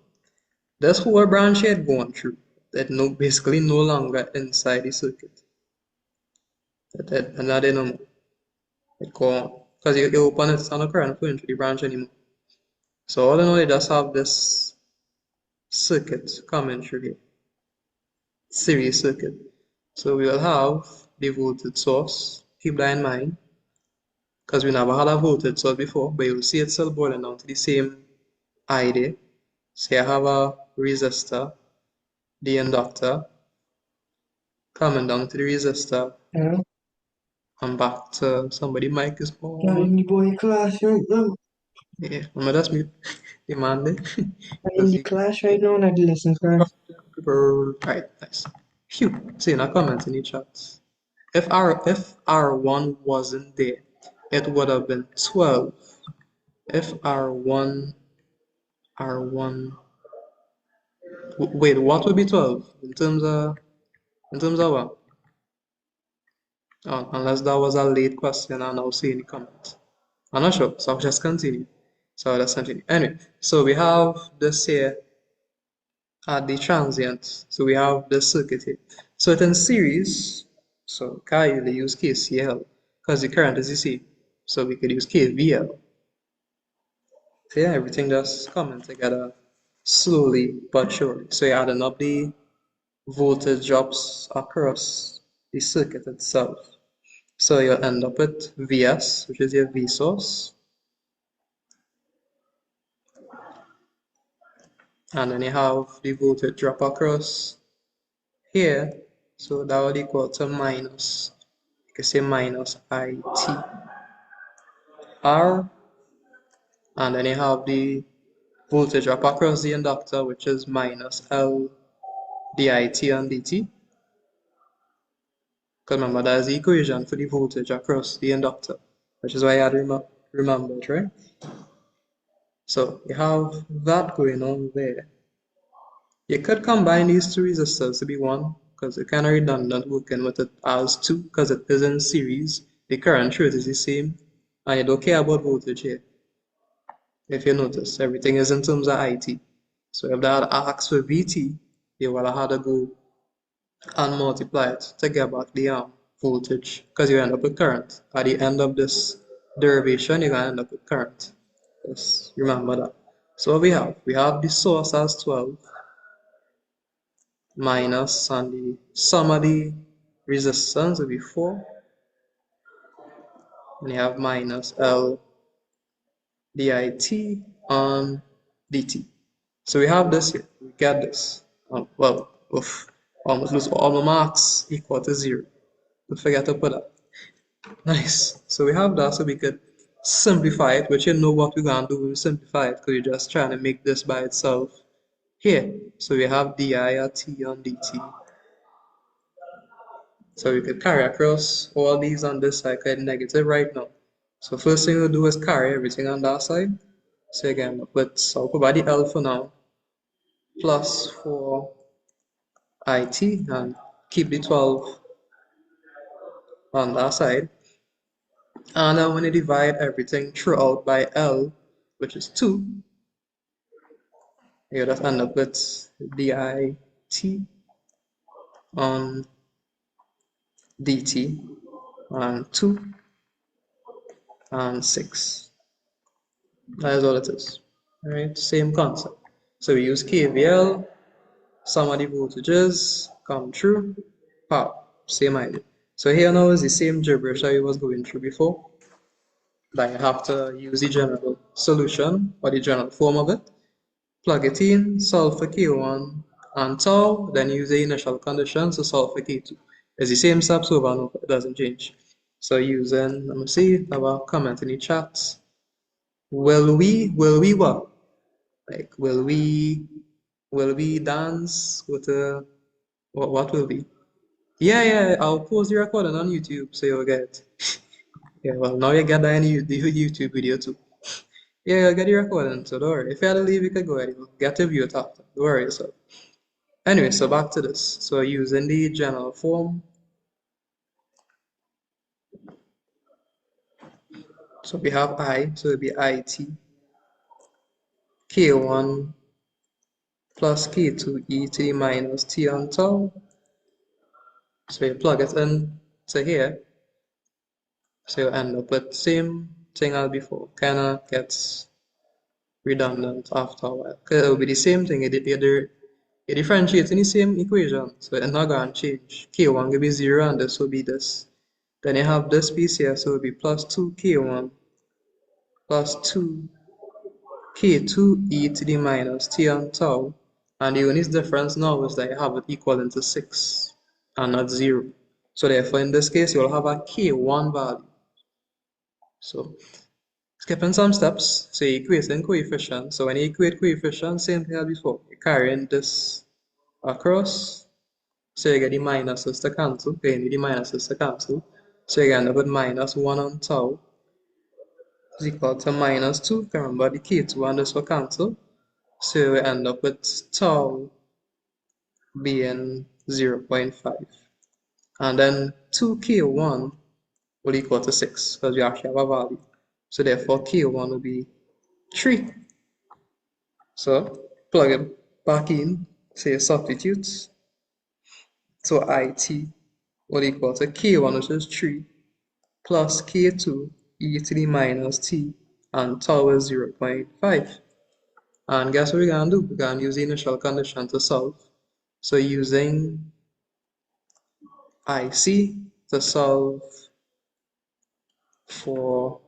this whole branch here going through. That no basically no longer inside the circuit. And that they no more. It go on. Because you open it, it's not current flowing to the branch anymore. So all in all, you just have this circuit coming through here, series circuit. So we will have the voltage source. Keep that in mind, because we never had a voltage source before, but you'll see it's still boiling down to the same idea. So you have a resistor, the inductor, coming down to the resistor, Yeah, and back to somebody mic is I'm on. in the boy class right now. Yeah, I'm gonna just mute the man there. I'm in Because the he class right now, not the lesson class. right, nice. Phew. See, now comment in the chat. If R1 wasn't there, it would have been 12. If R1, wait, what would be 12 in terms of what? Oh, unless that was a late question and I'll see in the comment. I'm not sure, so I'll just continue. So let's continue. Anyway, so we have this here at the transient. So we have the circuit here. So it's in series. So can usually use KCL because the current is DC. So we could use KVL. So yeah, everything just coming together slowly but surely. So you're adding up the voltage drops across the circuit itself. So you'll end up with Vs, which is your V source, and then you have the voltage drop across here. So that would equal to minus, you can say minus ITR, and then you have the voltage drop across the inductor, which is minus L dit and dt. Because remember, that is the equation for the voltage across the inductor, which is why I had remember it, right? So you have that going on there. You could combine these two resistors to be one, because it's kind of redundant working with it as two, because it is in series. The current through it is the same, and you don't care about voltage here. If you notice, everything is in terms of IT. So if they had asked for VT, you would have had to go and multiply it to get back the voltage, because you end up with current. At the end of this derivation, you're going to end up with current. Just remember that. So what we have? We have the source as 12 minus, and the sum of the resistance will be 4. And you have minus L dit on dt. So we have this here. We get this. Well, almost lose all my marks equal to 0. Don't forget to put that. Nice. So we have that, so we could simplify it, which you know what we're going to do when we simplify it, because you're just trying to make this by itself here. So we have di at t on dt. So we could carry across all these on this side, because it's negative right now. So first thing we'll do is carry everything on that side. So again, I'll put by the L for now, plus 4 IT, and keep the 12 on that side. And then when you divide everything throughout by L, which is 2, you just end up with dit on dt and 2 and 6. That is all it is. Alright, same concept. So we use KVL, some of the voltages come through, power, same idea. So here now is the same gibberish I was going through before. That you have to use the general solution or the general form of it, plug it in, solve for K1 and tau, then use the initial conditions to solve for K2. It's the same steps over and over, it doesn't change. So using, let me see, I have a comment in the chat. Will we what? Like, will we dance with a, what will be? Yeah, yeah, I'll post the recording on YouTube so you'll get it. Yeah, well, now you get that in the YouTube video too. Yeah, you'll get the recording, so don't worry. If you had to leave, you could go ahead. You'll get to view it after. Don't worry yourself. Anyway, so back to this. So using the general form, so we have I, so it'll be IT, K1 plus K2 e to the minus T on tau. So you plug it in to here. So you end up with same thing as before. Kinda gets redundant after a while. Because it'll be the same thing. It differentiates in the same equation. So it's not going to change. K1 will be 0 and this will be this. Then you have this piece here, so it will be plus 2K1 plus 2K2 e to the minus t on tau. And the only difference now is that you have it equal into 6 and not 0. So therefore, in this case, you'll have a K1 value. So skipping some steps, so you're equating coefficients. So when you equate coefficients, same thing as before. You're carrying this across, so you get the minuses to cancel. You need the minuses to cancel. So you end up with minus 1 on tau is equal to minus 2. Remember the K2 and this will cancel. So we end up with tau being 0.5. And then 2K1 will equal to 6 because we actually have a value. So therefore K1 will be 3. So plug it back in, say substitutes. So IT will equal to K1, which is 3, plus K2 e to the minus t, and tau is 0.5. And guess what we're going to do? We're going to use the initial condition to solve. So using IC to solve for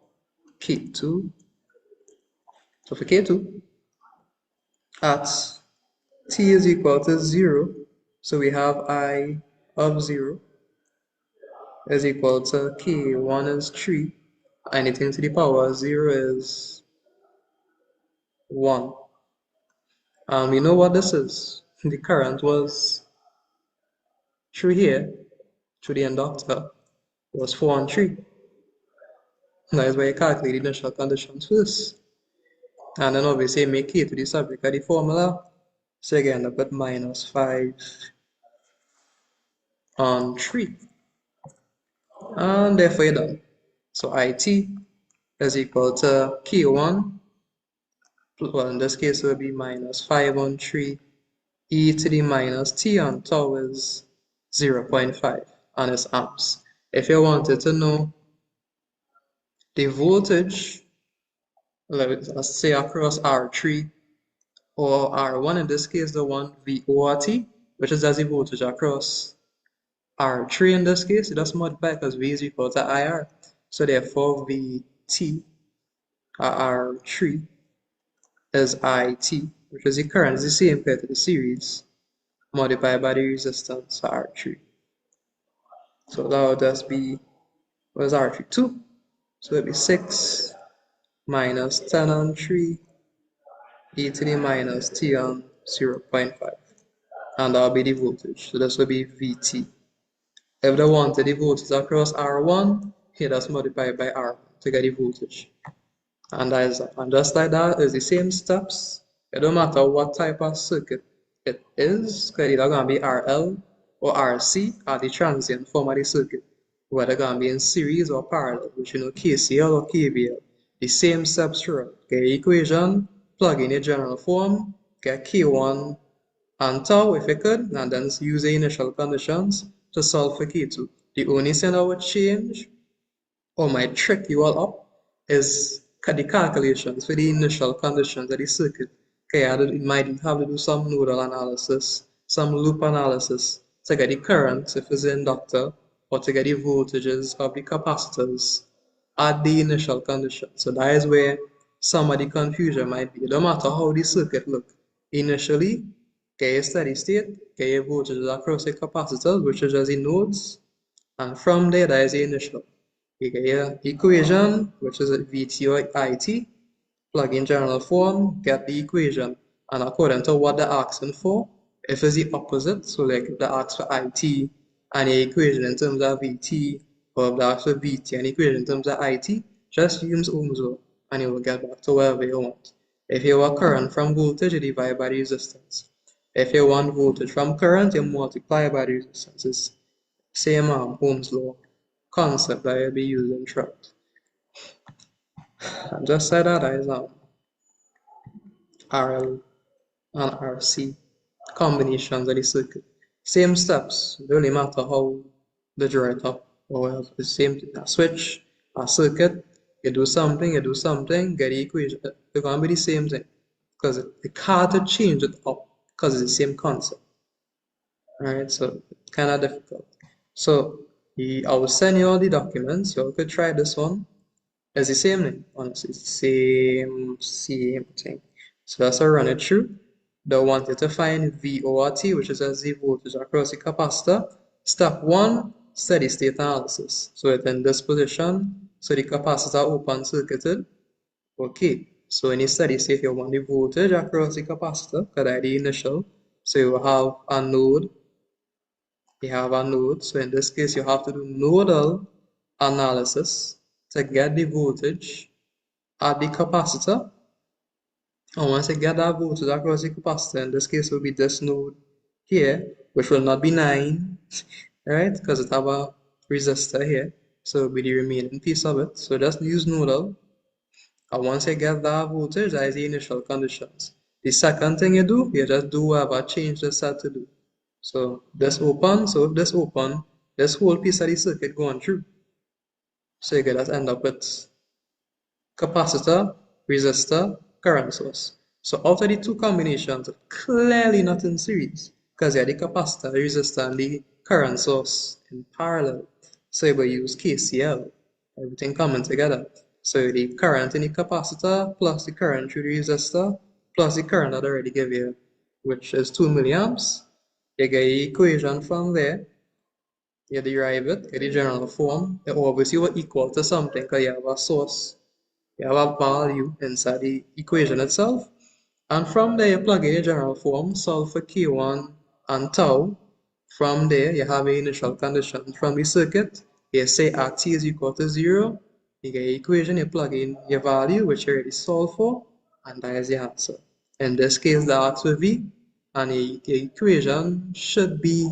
K2. So for K2, at t is equal to 0, so we have I of 0 is equal to K1 is 3. Anything to the power 0 is 1. And we know what this is. The current was through here, through the inductor, was 4 and 3. That is why you calculate the initial conditions first. And then obviously make K to the subject of the formula. So you end up with minus 5 on 3. And therefore you're done. So IT is equal to K1, well in this case it will be minus 5 on 3 e to the minus t on tau is 0.5 and it's amps. If you wanted to know the voltage, let's say across R3 or R1, in this case the one VORT, which is as the voltage across R3 in this case, it does multiply because V is equal to IR. So therefore VT at R3 is IT, which is the current, is the same pair to the series, multiplied by the resistance R3. So that would just be, what is R3? 2. So it'd be 6 minus 10 on 3 e to the minus t on 0.5. And that'll be the voltage. So this will be VT. If they wanted the voltage across R1, here that's multiplied by R to get the voltage. And that is that. And just like that, it's the same steps. It don't matter what type of circuit it is, because it's either going to be RL or RC or the transient form of the circuit, whether it's going to be in series or parallel, which you know KCL or KVL. The same steps throughout. Get your equation, plug in your general form, get K1 and tau if you could, and then use the initial conditions to solve for K2. The only thing that would change or might trick you all up is the calculations for the initial conditions of the circuit. Okay, you might have to do some nodal analysis, some loop analysis to get the current if it's an inductor, or to get the voltages of the capacitors at the initial condition. So that is where some of the confusion might be. No matter how the circuit look initially, get your steady state, get your voltages across the capacitors, which is just the nodes, and from there, that is the initial. You get your equation, which is VT or IT, plug in general form, get the equation, and according to what they're asking for, if it's the opposite, so like if they ask for IT and the equation in terms of VT, or if they ask for VT and equation in terms of IT, just use Ohm's law, and you will get back to wherever you want. If you want current from voltage, you divide by the resistance. If you want voltage from current, you multiply by the resistance. It's same Ohm's law concept that you'll be using throughout. And just say that is RL and RC combinations of the circuit. Same steps, it really matter how they draw it up, or else the same switch, A circuit, you do something, get the equation. They're going to be the same thing because it's hard to change it up because it's the same concept. Alright, so kind of difficult. So I will send you all the documents. You all could try this one. It's the same thing, honestly. It's the same thing. So that's how run it through. They want you to find VORT, which is as the voltage across the capacitor. Step one, steady state analysis. So it's in this position, so the capacitor open circuited. Okay, so in a steady state, you want the voltage across the capacitor, because that's the initial. So you have a node, you have a node. So in this case, you have to do nodal analysis to get the voltage at the capacitor. And once you get that voltage across the capacitor, in this case, it will be this node here, which will not be 9, right? Because it have a resistor here. So it will be the remaining piece of it. So just use nodal. And once you get that voltage, that is the initial conditions. The second thing you do, you just do whatever change the set to do. So this open, so if this open, this whole piece of the circuit going through. So you can just end up with capacitor, resistor, current source. So out of the two combinations, clearly not in series, because you have the capacitor, the resistor, and the current source in parallel. So you will use KCL, everything coming together. So the current in the capacitor plus the current through the resistor plus the current that I already give you, which is 2 milliamps. You get the equation from there. You derive it, get the general form. It obviously will equal to something because you have a source, you have a value inside the equation itself. And from there, you plug in your general form, solve for K1 and tau. From there, you have an initial condition. From the circuit, you say at t is equal to 0. You get your equation, you plug in your value, which you already solved for, and that is the answer. In this case, the asks for V, and the equation should be,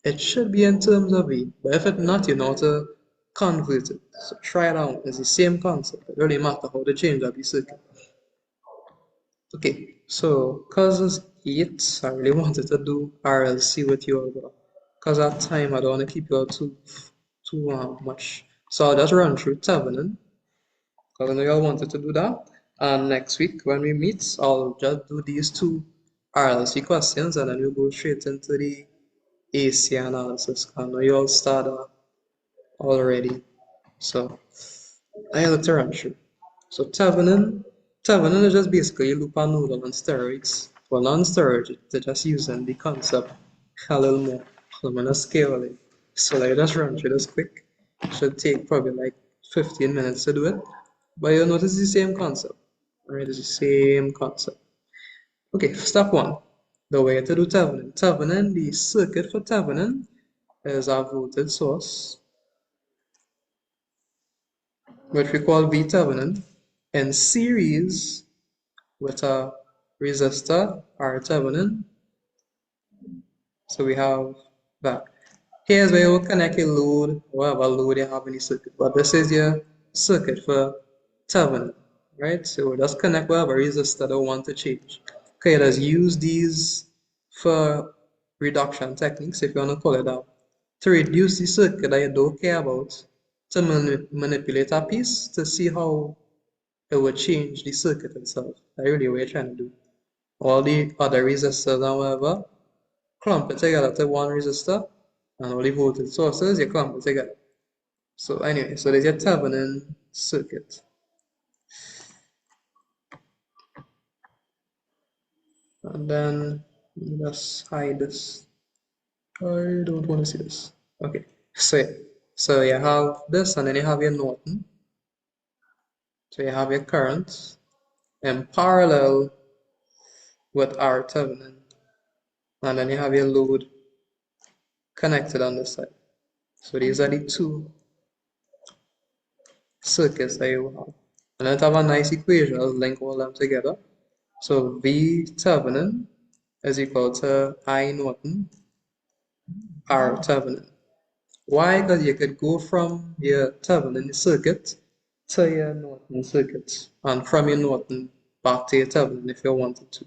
it should be in terms of V. But if it's not, you know how to convert it. So try it out. It's the same concept. It really matters how to change up the circuit. Okay, so because it's 8, I really wanted to do RLC with you all, but because at time I don't want to keep you all too much. So I'll just run through Thevenin, because I know you all wanted to do that. And next week when we meet, I'll just do these two RLC questions and then we'll go straight into the AC analysis. I know you all started already. So I looked around through. So Thevenin is just basically loop and noodle on steroids. Well, not on steroids, they're just using the concept a little more. I'm gonna scale it. So like just run through this quick. Should take probably like 15 minutes to do it. But you'll notice the same concept. Right, it's the same concept. Okay, step one. The way to do Thevenin. Thevenin, the circuit for Thevenin is our voltage source, which we call V Thevenin, in series with a resistor R Thevenin. So we have that. Here's where you will connect a load, whatever load you have in the circuit. But this is your circuit for Thevenin, right? So we'll just connect whatever resistor you want to change. Okay, let's use these for reduction techniques, if you want to call it that, to reduce the circuit that you don't care about, to manipulate a piece to see how it would change the circuit itself. That's really what you're trying to do. All the other resistors and whatever, clump it together to one resistor, and all the voltage sources, you clump it together. So anyway, so there's your Thevenin circuit. And then let's hide this. I don't want to see this. Okay, so yeah. So you have this, and then you have your Norton. So you have your current in parallel with R Thevenin, and then you have your load connected on this side. So these are the two circuits that you have. And let's have a nice equation. Let's link all them together. So V Thevenin is equal to I Norton R Thevenin. Why? Because you could go from your Thevenin circuit to your Norton circuit, and from your Norton back to your Thevenin if you wanted to.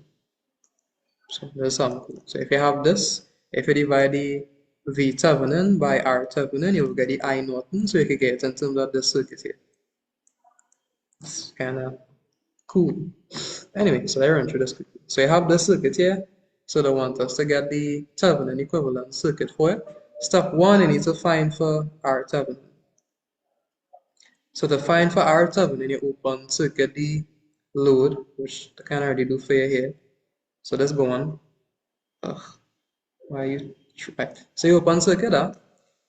So there's something cool. So if you have this, if you divide the V Thevenin by R Thevenin, you'll get the I Norton, so you can get it in terms of the circuit here. It's kind of cool. Anyway, so I run through this quickly. So you have this circuit here. So they want us to get the Thevenin equivalent circuit for it. Step one, you need to find for R Thevenin. So to find for R Thevenin, you open circuit the load, which I can already do for you here. So let's go on. Ugh, why you try? So you open circuit up,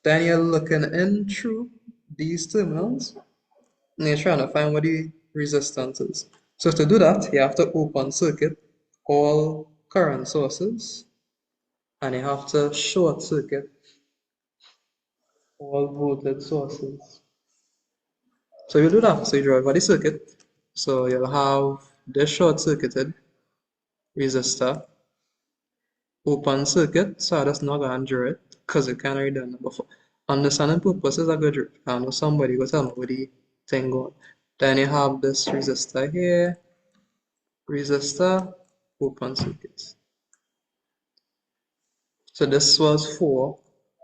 then you're looking in through these terminals, and you're trying to find what the resistance is. So to do that, you have to open circuit all current sources, and you have to short circuit all voltage sources. So you do that. So you draw for the circuit. So you'll have this short circuited resistor, open circuit. So I just not gonna draw it because it can't read done before. Understanding purposes, I go draw it. I know somebody go tell me what the thing going. Then you have this resistor here, resistor, open circuit. So this was 4,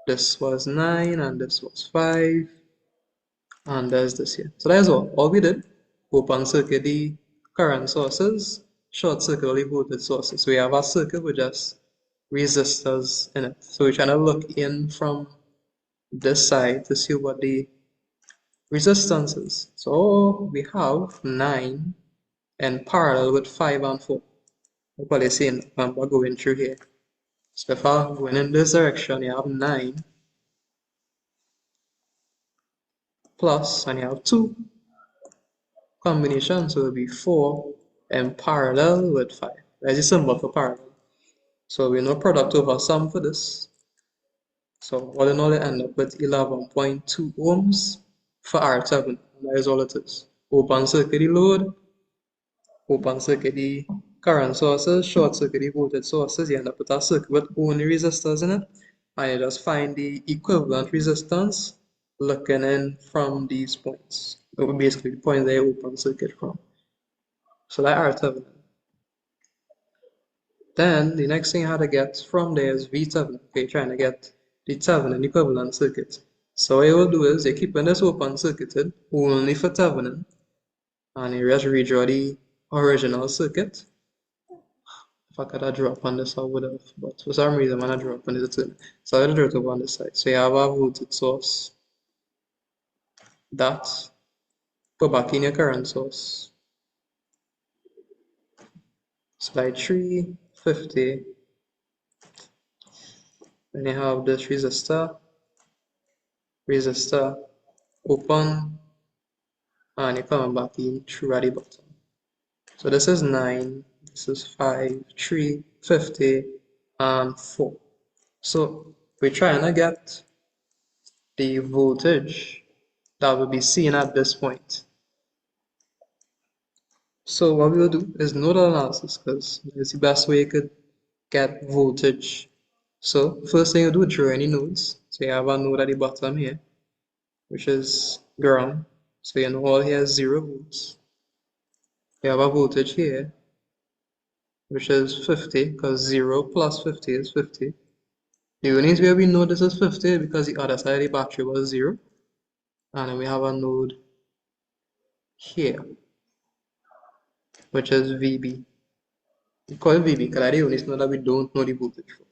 this was 9, and this was 5, and there's this here. So that's all we did. Open circuit the current sources, short circuit the voltage sources. So we have a circuit with just resistors in it. So we're trying to look in from this side to see what the resistance is. So we have 9 in parallel with 5 and 4. What they're saying, we're going through here. So if I'm going in this direction, you have 9 plus, and you have 2 combination, so it will be 4 in parallel with 5. That's the symbol for parallel. So we know product over sum for this. So all in all, it end up with 11.2 ohms for R7. That is all it is. Open circuit the load, open circuit the current sources, short circuit the voltage sources. You end up with a circuit with only resistors in it. And you just find the equivalent resistance looking in from these points. It would basically the points they open circuit from. So that R7. Then the next thing I had to get from there is V7. Okay, trying to get the Thevenin equivalent circuit. So what you will do is you're keeping this open circuited only for Thevenin, and you just redraw the original circuit. If I could have drawn up on this, I would have, but for some reason when I drew up on this, so I draw it over on this side. So you have a voltage source that put back in your current source. Slide 3, 50. Then you have this resistor, open, and you're coming back in through at the bottom. So this is 9, this is 5, 3, 50, and 4. So we're trying to get the voltage that will be seen at this point. So what we will do is nodal analysis, because it's the best way you could get voltage. So first thing you do, draw any nodes. So you have a node at the bottom here, which is ground. So you know all here is 0 volts. You have a voltage here, which is 50, because 0 plus 50 is 50. The only way we know this is 50 because the other side of the battery was 0. And then we have a node here, which is VB. We call it VB because I the only node that we don't know the voltage for.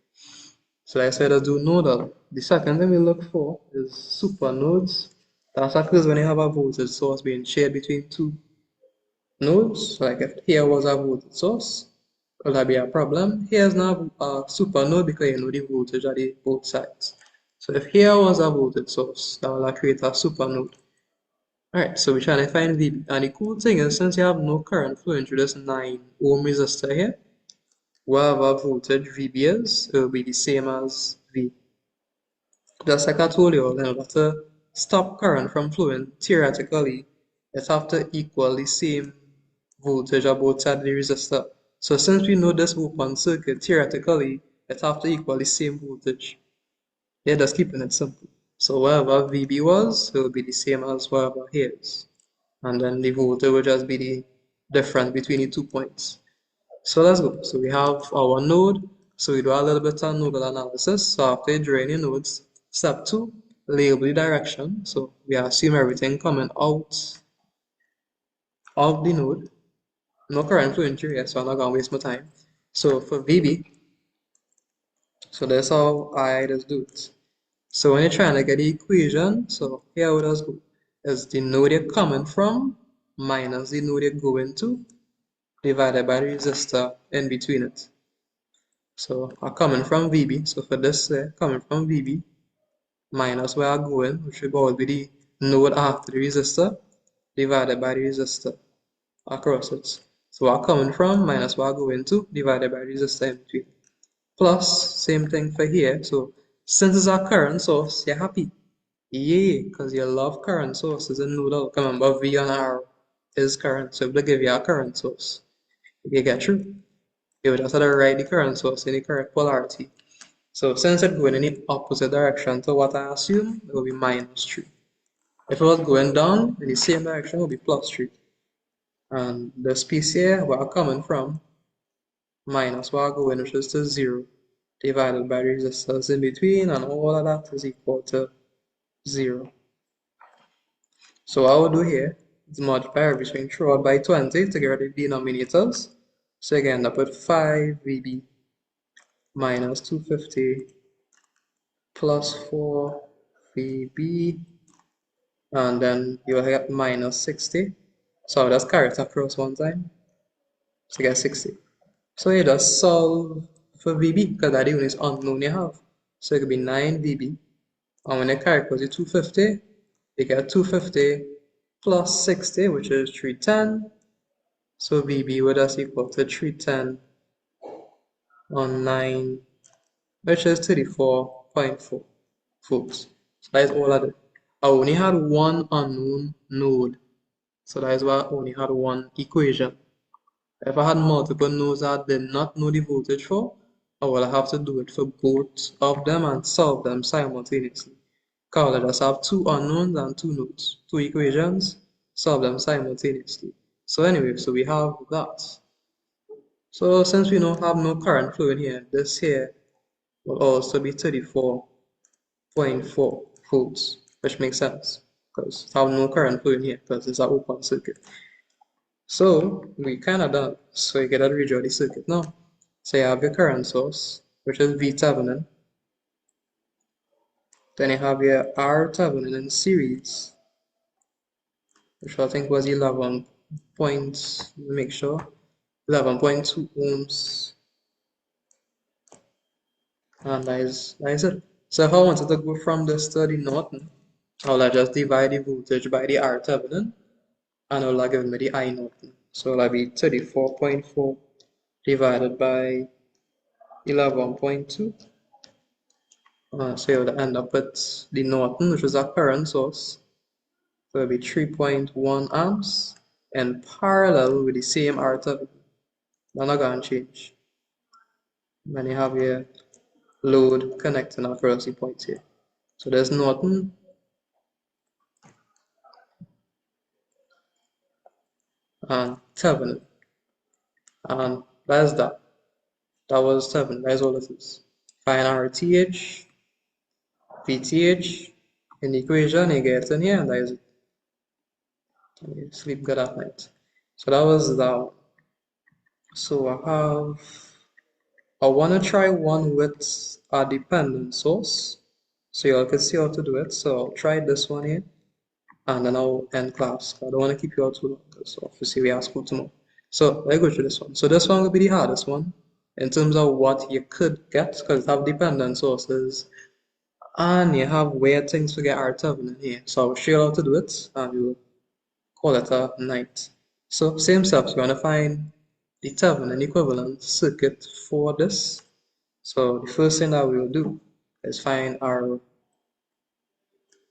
So like I said, let's do nodal. The second thing we look for is supernodes. That occurs when you have a voltage source being shared between two nodes. So like if here was a voltage source, will that be a problem? Here's now a supernode because you know the voltage at the both sides. So if here was a voltage source, that will create a supernode. Alright, so we're trying to find VB. And the cool thing is, since you have no current flowing through this 9 ohm resistor here, whatever voltage VB is, it will be the same as V. Just like I told you all, in order to stop current from flowing, theoretically, it have to equal the same voltage on both sides of the resistor. So since we know this open circuit, theoretically, it have to equal the same voltage. Yeah, just keeping it simple. So whatever VB was, it will be the same as whatever here is. And then the voltage will just be the difference between the 2 points. So let's go. So we have our node, So we do a little bit of nodal analysis. So after you draw your nodes, step 2, label the direction. So we assume everything coming out of the node. No current flowing through here, so I'm not going to waste my time. So for VB, so that's how I just do it. So when you're trying to get the equation, so here we just go. Is the node you're coming from minus the node you're going to divided by the resistor in between it. So I'm coming from VB, so for this coming from VB minus where I'm going, which will always be the node after the resistor divided by the resistor across it. So I'm coming from minus where I'm going to divided by the resistor in between. Plus, same thing for here. So since it's a current source, you're happy. Yeah, because you love current sources and nodal. Remember, V and R is current. So if they give you a current source, you get through. You would just have to write the current source in the correct polarity. So since it's going in the opposite direction to what I assume, it will be minus 3. If it was going down in the same direction, it will be plus 3. And this piece here, where I'm coming from, minus where I'm going, which is to 0, divided by the resistors in between, and all of that is equal to 0. So what I will do here is multiply everything throughout by 20 to get rid of the denominators. So you end up with 5 VB minus 250 plus 4 VB, and then you'll get minus 60. So I'll just carry it across one time to get 60. So you just solve for VB because that's the only unknown you have. So it could be 9 VB, and when you carry across the 250, you get 250 plus 60, which is 310. So VB would just equal to 310 on 9, which is 34.4 volts. So that is all I did. I only had one unknown node. So that is why I only had one equation. If I had multiple nodes I did not know the voltage for, I will have to do it for both of them and solve them simultaneously. Because I just have two unknowns and two nodes, two equations, solve them simultaneously. So anyway, so we have that. So since we don't have no current flowing here, this here will also be 34.4 volts, which makes sense because I have no current flowing here because it's an open circuit. So we kind of done. So you get to redraw the circuit now. So you have your current source, which is V Thevenin. Then you have your R Thevenin in series, which I think was 11 points, make sure, 11.2 ohms. And that is it. So if I wanted to go from this to the Norton, I will just divide the voltage by the R Thevenin, and it will give me the I Norton. So it will be 34.4 divided by 11.2. So you'll end up with the Norton, which is our current source. So it'll be 3.1 amps and parallel with the same R Thevenin. They're not going to change. Then you have your load connecting across the points here. So there's Norton and Thevenin. And that's that. That was 7. That is all it is. Find RTH, VTH in the equation, you get in here, and that is it. You sleep good at night. So that was that. So I want to try one with a dependent source. So you all can see how to do it. So I'll try this one here, and then I'll end class. I don't want to keep you out too long because obviously we have school tomorrow. So let's go through this one. So this one will be the hardest one in terms of what you could get because it have dependent sources and you have weird things to get R7 in here. So I'll show you how to do it and we'll call it a night. So same steps, we're going to find the Thevenin equivalent circuit for this. So the first thing that we'll do is find our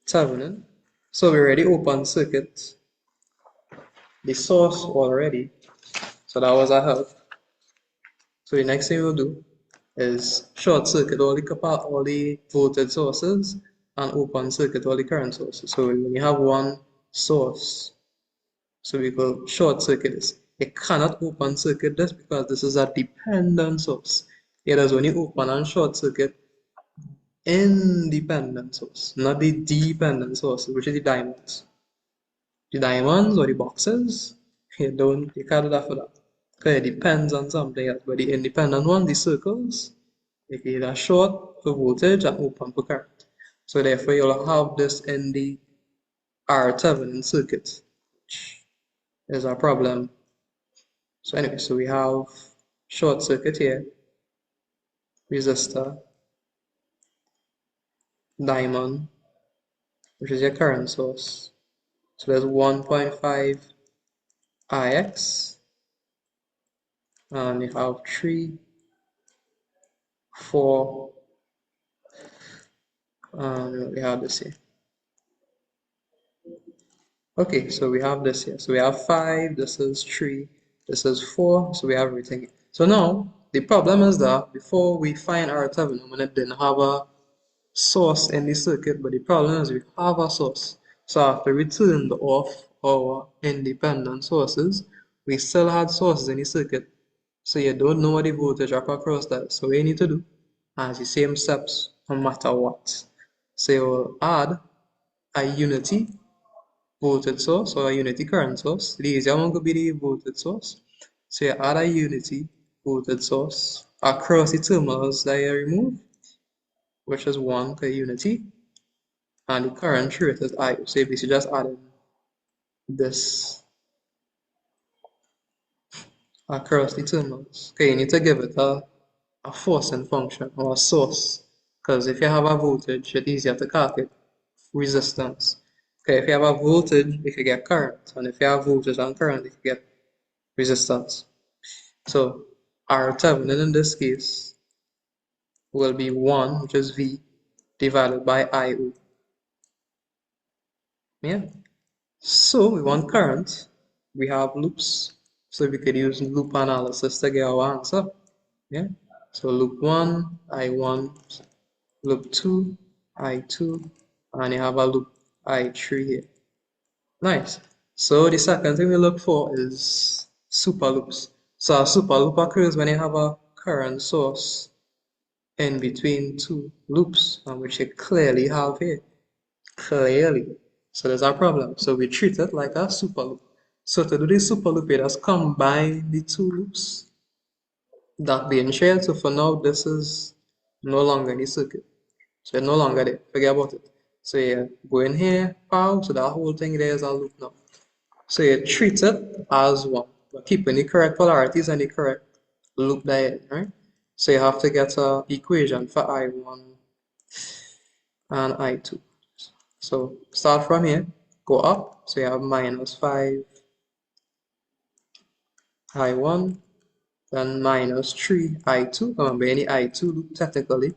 Thevenin. So we already open circuit the source already. So that was our help. So the next thing we'll do is short circuit all the voltage sources and open circuit all the current sources. So when you have one source, so we will short circuit this. You cannot open circuit this because this is a dependent source. it is only open and short circuit independent source, not the dependent source, which is the diamonds. The diamonds or the boxes, you can't do that for that. Because it depends on something else. But the independent one, the circles, it can either short for voltage and open for current. So therefore you'll have this in the R Thevenin circuit, which is a problem. So anyway, so we have short circuit here, resistor, diamond, which is your current source. So there's 1.5 Ix, and you have 3, 4, and we have this here. Okay, so we have this here. So we have 5, this is 3, this is 4, so we have everything. So now, the problem is that before we find our Thevenin, when it didn't have a source in the circuit, but the problem is we have a source. So after we turned off our independent sources, we still had sources in the circuit. So you don't know what the voltage drop across that. So what you need to do is the same steps no matter what. So you will add a unity voltage source or a unity current source. The easier one could be the voltage source. So you add a unity voltage source across the terminals that you remove, which is 1 per unity, and the current rate is I. So you basically just adding this across the terminals. Okay, you need to give it a forcing function or a source, because if you have a voltage, it's easier to calculate resistance. Okay, if you have a voltage, you can get current, and if you have voltage and current, you can get resistance. So R Thevenin in this case will be 1, which is V, divided by IO. Yeah. So we want current. We have loops, so we could use loop analysis to get our answer. Yeah. So loop 1, I1, loop 2, I2, and you have a loop I3 here. Nice. So the second thing we look for is super loops. So a super loop occurs when you have a current source in between two loops, which you clearly have here. Clearly. So there's our problem. So we treat it like a super loop. So to do this super loop, we just combine the two loops that being shared. So for now, this is no longer in the circuit. So it's no longer there. Forget about it. So you go in here, pow, so that whole thing there is a loop now. So you treat it as one, but keeping the correct polarities and the correct loop there, right? So you have to get an equation for I1 and I2. So start from here, go up, so you have minus 5 I1, then minus 3 I2, remember any I2 loop technically,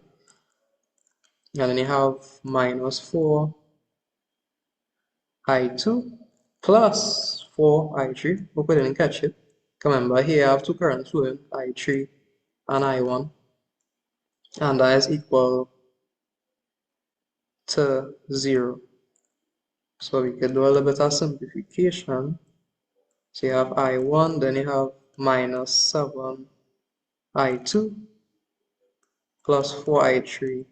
and then you have minus 4 I2 plus 4 I3, hope I didn't catch it. Remember here I have two currents flowing, I3 and I1, and that is equal to 0. So we can do a little bit of simplification. So you have I1, then you have minus 7 I2 plus 4 I3,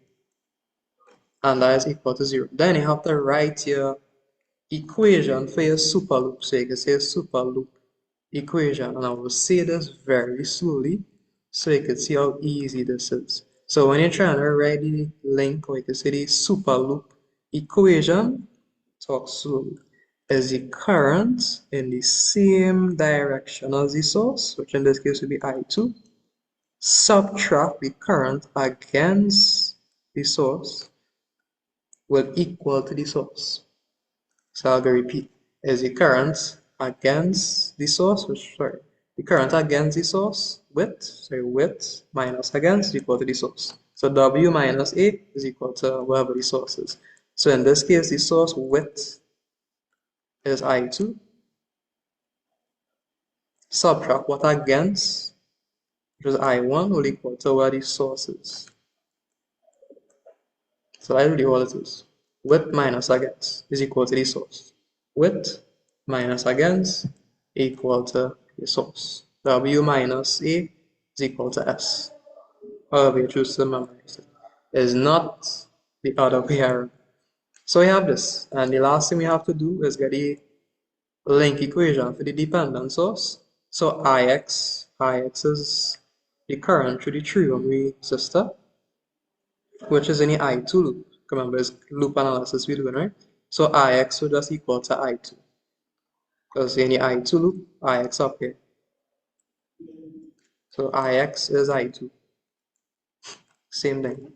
and that is equal to 0. Then you have to write your equation for your super loop. So you can say super loop equation, and I will say this very slowly so you can see how easy this is. So when you're trying to write the link, or you can say the super loop equation, talk slowly, is the current in the same direction as the source, which in this case would be I2, subtract the current against the source will equal to the source. So I'll repeat, is the current against the source, the current against the source width minus against is equal to the source. So W minus A is equal to whatever the source is. So in this case, the source width is I2, subtract what against, which is I1, will equal to where the source is. So that's really all it is. Width minus against is equal to the source. Width minus against equal to the source. W minus A is equal to S. however you choose to memorize it, is not the other way around. So we have this, and the last thing we have to do is get the link equation for the dependent source. So Ix is the current through the 3-ohm resistor, which is in the I2 loop. Remember, it's loop analysis we're doing, right? So Ix will just equal to I2. Because in the I2 loop, Ix up here. So Ix is I2. Same thing.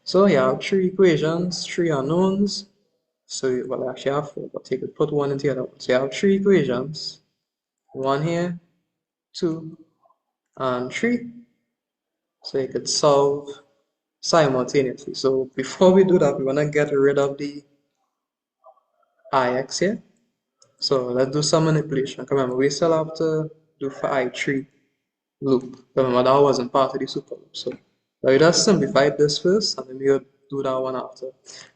So you have three equations, three unknowns. So, well, actually I have four, but you could put one into the other one. So you have three equations. One here, two, and three. So you could solve simultaneously. So before we do that, we want to get rid of the Ix here. So let's do some manipulation. Remember, we still have to do for I3 loop. Remember, that wasn't part of the super loop. So now we just simplify this first, and then we'll do that one after.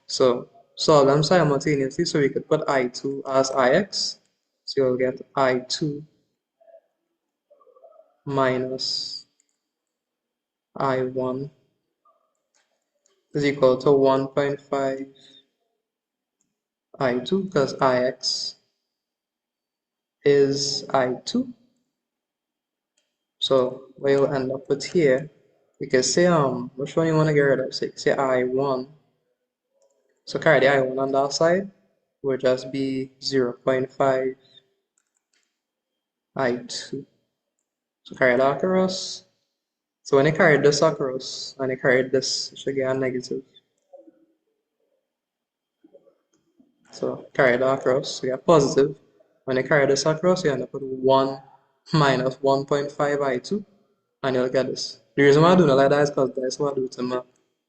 So solve them simultaneously. So we could put I2 as Ix. So you'll get I2 minus I1 is equal to 1.5 I2 because Ix is I2. So what you'll end up with here, you can say which one you want to get rid of. So you can say I1. So carry the I1 on that side will just be 0.5 I2. So carry that across. So when you carry this across and you carry this, you should get a negative. So carry that across, so you get positive. When you carry this across, you end up with 1 minus 1.5 I2, and you'll get this. The reason why I do it like that is because that's what I do to my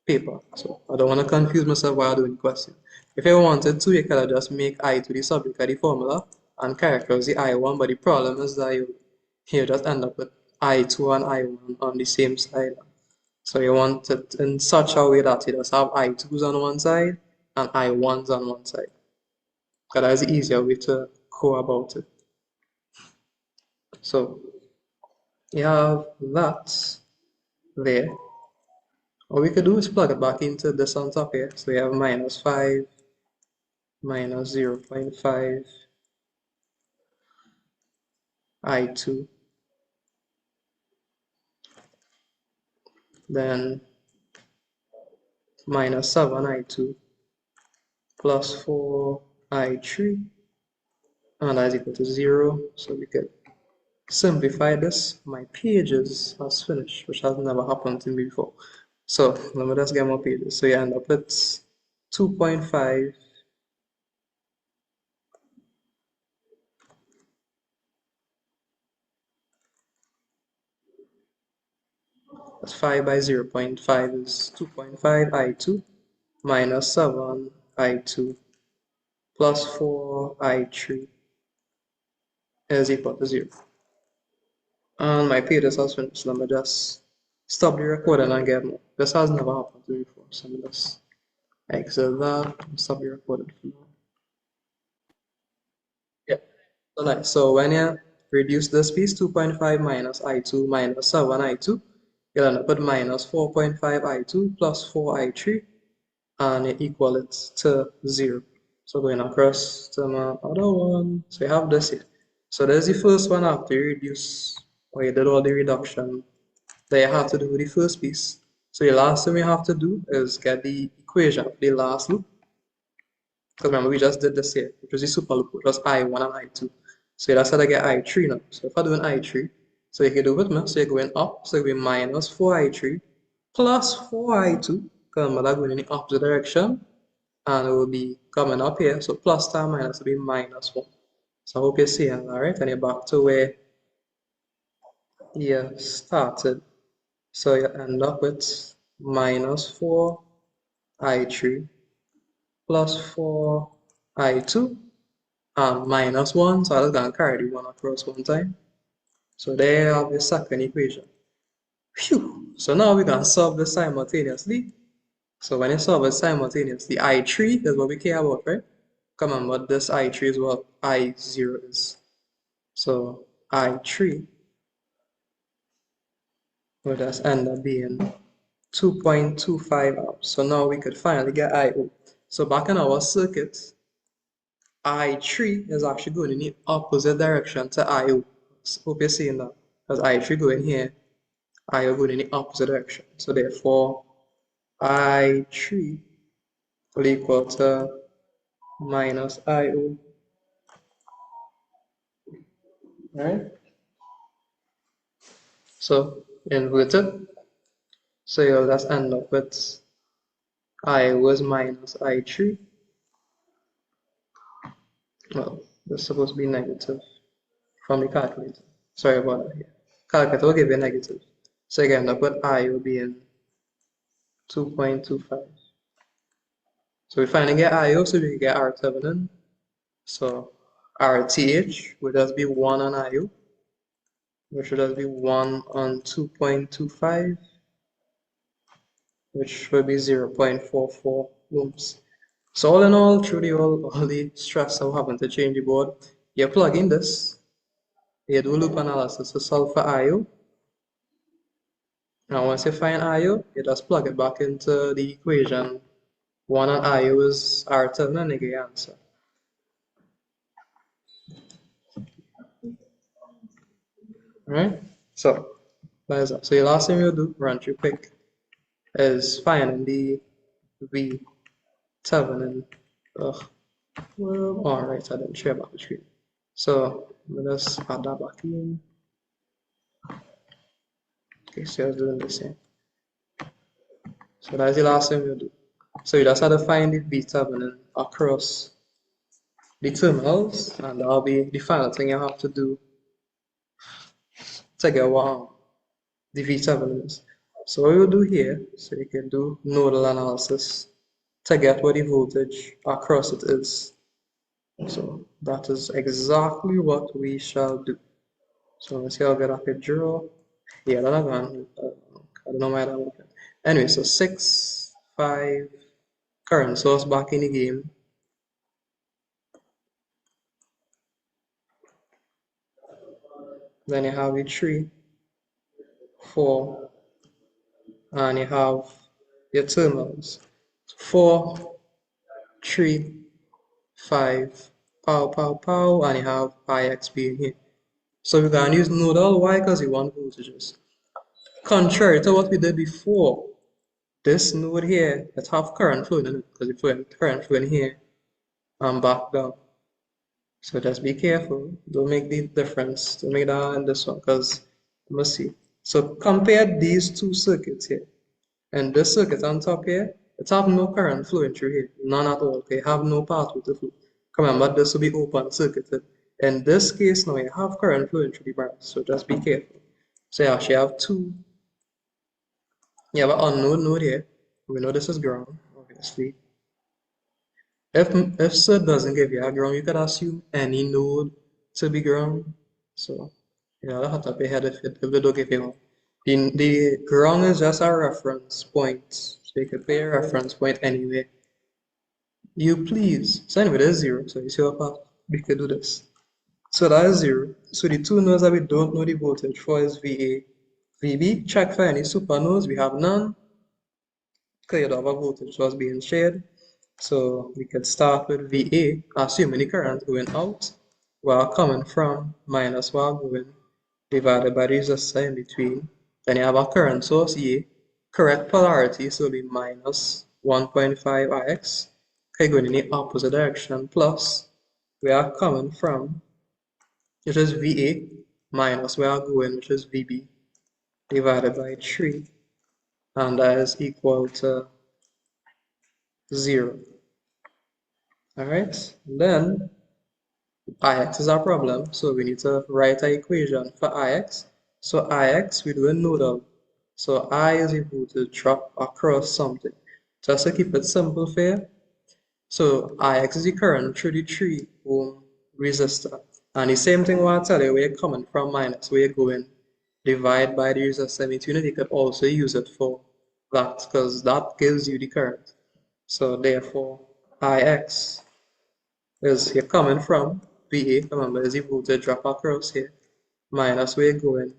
paper. So I don't want to confuse myself while doing the question. If you wanted to, you could have just make I to the subject of the formula and characterize the I1, but the problem is that you just end up with I2 and I1 on the same side. So you want it in such a way that you just have I2s on one side and I1s on one side. Because that is the easier way to go about it. So you have that there. What we could do is plug it back into this on top here. So we have minus 5 minus 0.5 I2, then minus 7 I2 plus 4 I3, and that is equal to 0. So we could simplify this. My pages has finished, which has never happened to me before. So let me just get more pages. So you end up with 2.5 that's 5 by 0.5 is 2.5 I2 minus 7 I2 plus 4 I3 is equal to 0. And my pages has finished. Let me just stop the recording and get more. This has never happened to me before, so let me just exit that and stop the recording for now. Yeah, so nice. So when you reduce this piece, 2.5 minus I2 minus 7 I2, you'll end up with minus 4.5 I2 plus 4 I3, and you equal it to 0. So going across to my other one, so you have this here. So there's the first one after you reduce, or you did all the reduction that you have to do with the first piece. So the last thing we have to do is get the equation of the last loop. Because remember, we just did this here, which was the super loop, which was I1 and I2. So that's how I get I3 now. So if I do an I3, so you can do it with me. So you're going up, so you're going minus 4I3 plus 4I2, because I'm going in the opposite direction, and it will be coming up here. So plus times minus will be minus 1. So I hope you're seeing that, right? And you're back to where you started. So you end up with minus 4I3 plus 4I2 and minus 1. So I'm just going to carry the 1 across one time. So there you have the second equation. Phew! So now we're going to solve this simultaneously. So when you solve it simultaneously, I3 is what we care about, right? Come on, but this I3 is what I0 is. So I3 will just end up being 2.25 amps. So now we could finally get IO. So back in our circuit, I3 is actually going in the opposite direction to IO. Hope you're seeing that. Because I3 going here, IO going in the opposite direction. So therefore, I3 will equal to minus IO. Right? So invert it. So you'll just end up with IO is minus I3. Well, this is supposed to be negative from the calculator. Sorry about that here. Calculator will give you a negative. So you end up with I will be in 2.25. So we finally get IO, so we can get R Thevenin. So RTH would just be 1 on IO, which would just be 1 on 2.25, which would be 0.44 ohms. So all in all, through all the stress of having to change the board, you plug in this, you do loop analysis to solve for IO. Now once you find IO, you just plug it back into the equation. 1 on IO is R Thevenin and you get your answer. Alright? So that is that. So the last thing you'll do, run through quick, is finding the V Thevenin. Ugh. Well, alright, I didn't share back the screen. So let's add that back in. Okay, so I was doing the same. So that's the last thing we'll do. So you just have to find the V Thevenin across the terminals, and that'll be the final thing you have to do to get the V Thevenin is. So what we'll do here, so you can do nodal analysis to get what the voltage across it is. So that is exactly what we shall do. So let's see how good I could draw. Yeah, that's one. I don't know why that happened. Anyway, so 6, 5, current source back in the game. Then you have the 3, 4, and you have your terminals. 4, 3, 5, pow, pow, pow, and you have IX being here. So we can use nodal. Why? Because you want voltages. Contrary to what we did before, this node here, it have current flowing in it, because the current flowing here and back down. So just be careful. Don't make the difference. Don't make that in this one, because you must see. So compare these two circuits here. And this circuit on top here, it have no current flowing through here. None at all. Okay, have no pathway to flow. Remember, this will be open circuited. In this case now, you have current flowing through the bars. So just be careful. So you actually have two. You have an unknown node here. We know this is ground, obviously. If SID doesn't give you a ground, you could assume any node to be ground. So yeah, that have to be ahead if they don't give you one. The ground is just a reference point. So you could pay a reference point anyway. You please. So anyway, there's 0. So you see what path we could do this. So that is 0. So the two nodes that we don't know the voltage for is VA, VB. Check for any supernodes. We have none. Because you don't have a voltage was being shared. So we could start with VA, assuming the current going out, while coming from minus while going, divided by the resistor in between. Then you have a current source E, correct polarity, so it'll be minus 1.5 Ix, okay, going in the opposite direction, plus we are coming from, which is VA, minus we are going, which is VB, divided by 3, and that is equal to 0. Alright, then Ix is our problem, so we need to write an equation for Ix. So Ix, we do a nodal. So I is equal to drop across something. Just to keep it simple for you. So Ix is the current through the 3 ohm resistor. And the same thing what I tell you, where you're coming from minus, where you're going, divide by the resistor in between. You could also use it for that, because that gives you the current. So therefore, Ix is here coming from VA, remember is the voltage drop across here, minus where you're going,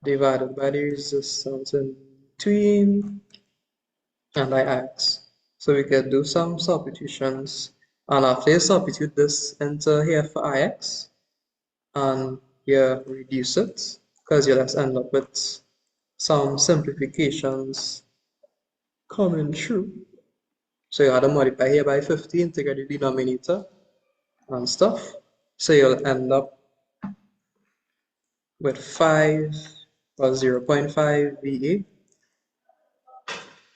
divided by the resistance in between, and Ix. So we can do some substitutions, and after you substitute this into here for Ix, and you reduce it, because you'll just end up with some simplifications coming through. So you had to multiply here by 15 to get the denominator and stuff. So you'll end up with 5 or 0.5 VA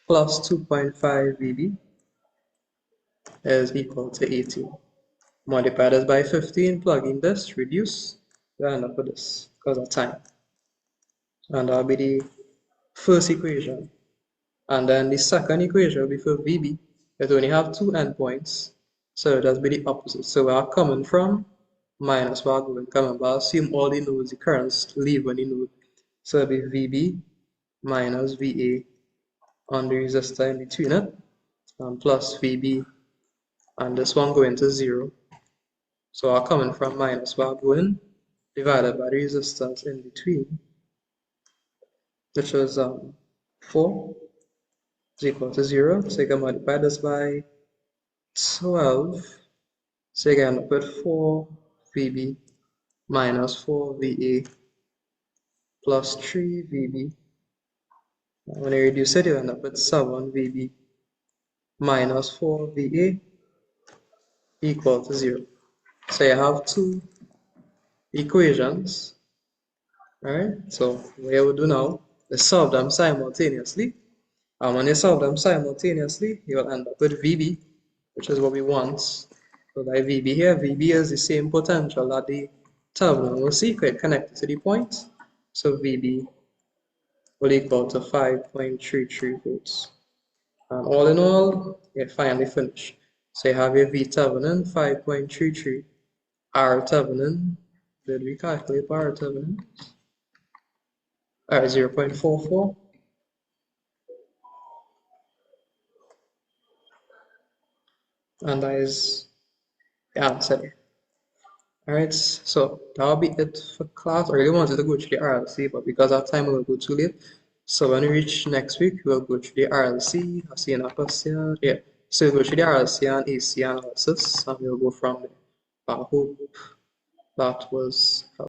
plus 2.5 VB is equal to 18. Multiply this by 15, plug in this, reduce, you end up with this because of time. And that'll be the first equation. And then the second equation will be for VB. It only have two endpoints, so that's be the opposite. So we are coming from minus we are going coming, but assume all the nodes, the currents leave when the node. So it'll be VB minus VA on the resistor in between it, and plus VB, and this one going to 0. So we're coming from minus we are going divided by the resistance in between, which is 4 is equal to 0. So you can multiply this by 12. So you can end up with 4 VB minus 4 VA plus 3 VB. And when you reduce it, you end up with 7 VB minus 4 VA equal to 0. So you have two equations, right? So what you will do now is solve them simultaneously. And when you solve them simultaneously, you'll end up with VB, which is what we want. So like VB here, VB is the same potential that the terminal will see connected to the point. So VB will equal to 5.33 volts. And all in all, you finally finish. So you have your V Thevenin 5.33, R Thevenin, did we calculate R Thevenin? Alright, 0.44. And that is the answer. Alright, so that'll be it for class. I really wanted to go through the RLC, but because our time will go too late. So when we reach next week, we'll go through the RLC, AC and question. Yeah. So we'll go through the RLC and AC analysis, and we'll go from there. I hope that was helpful.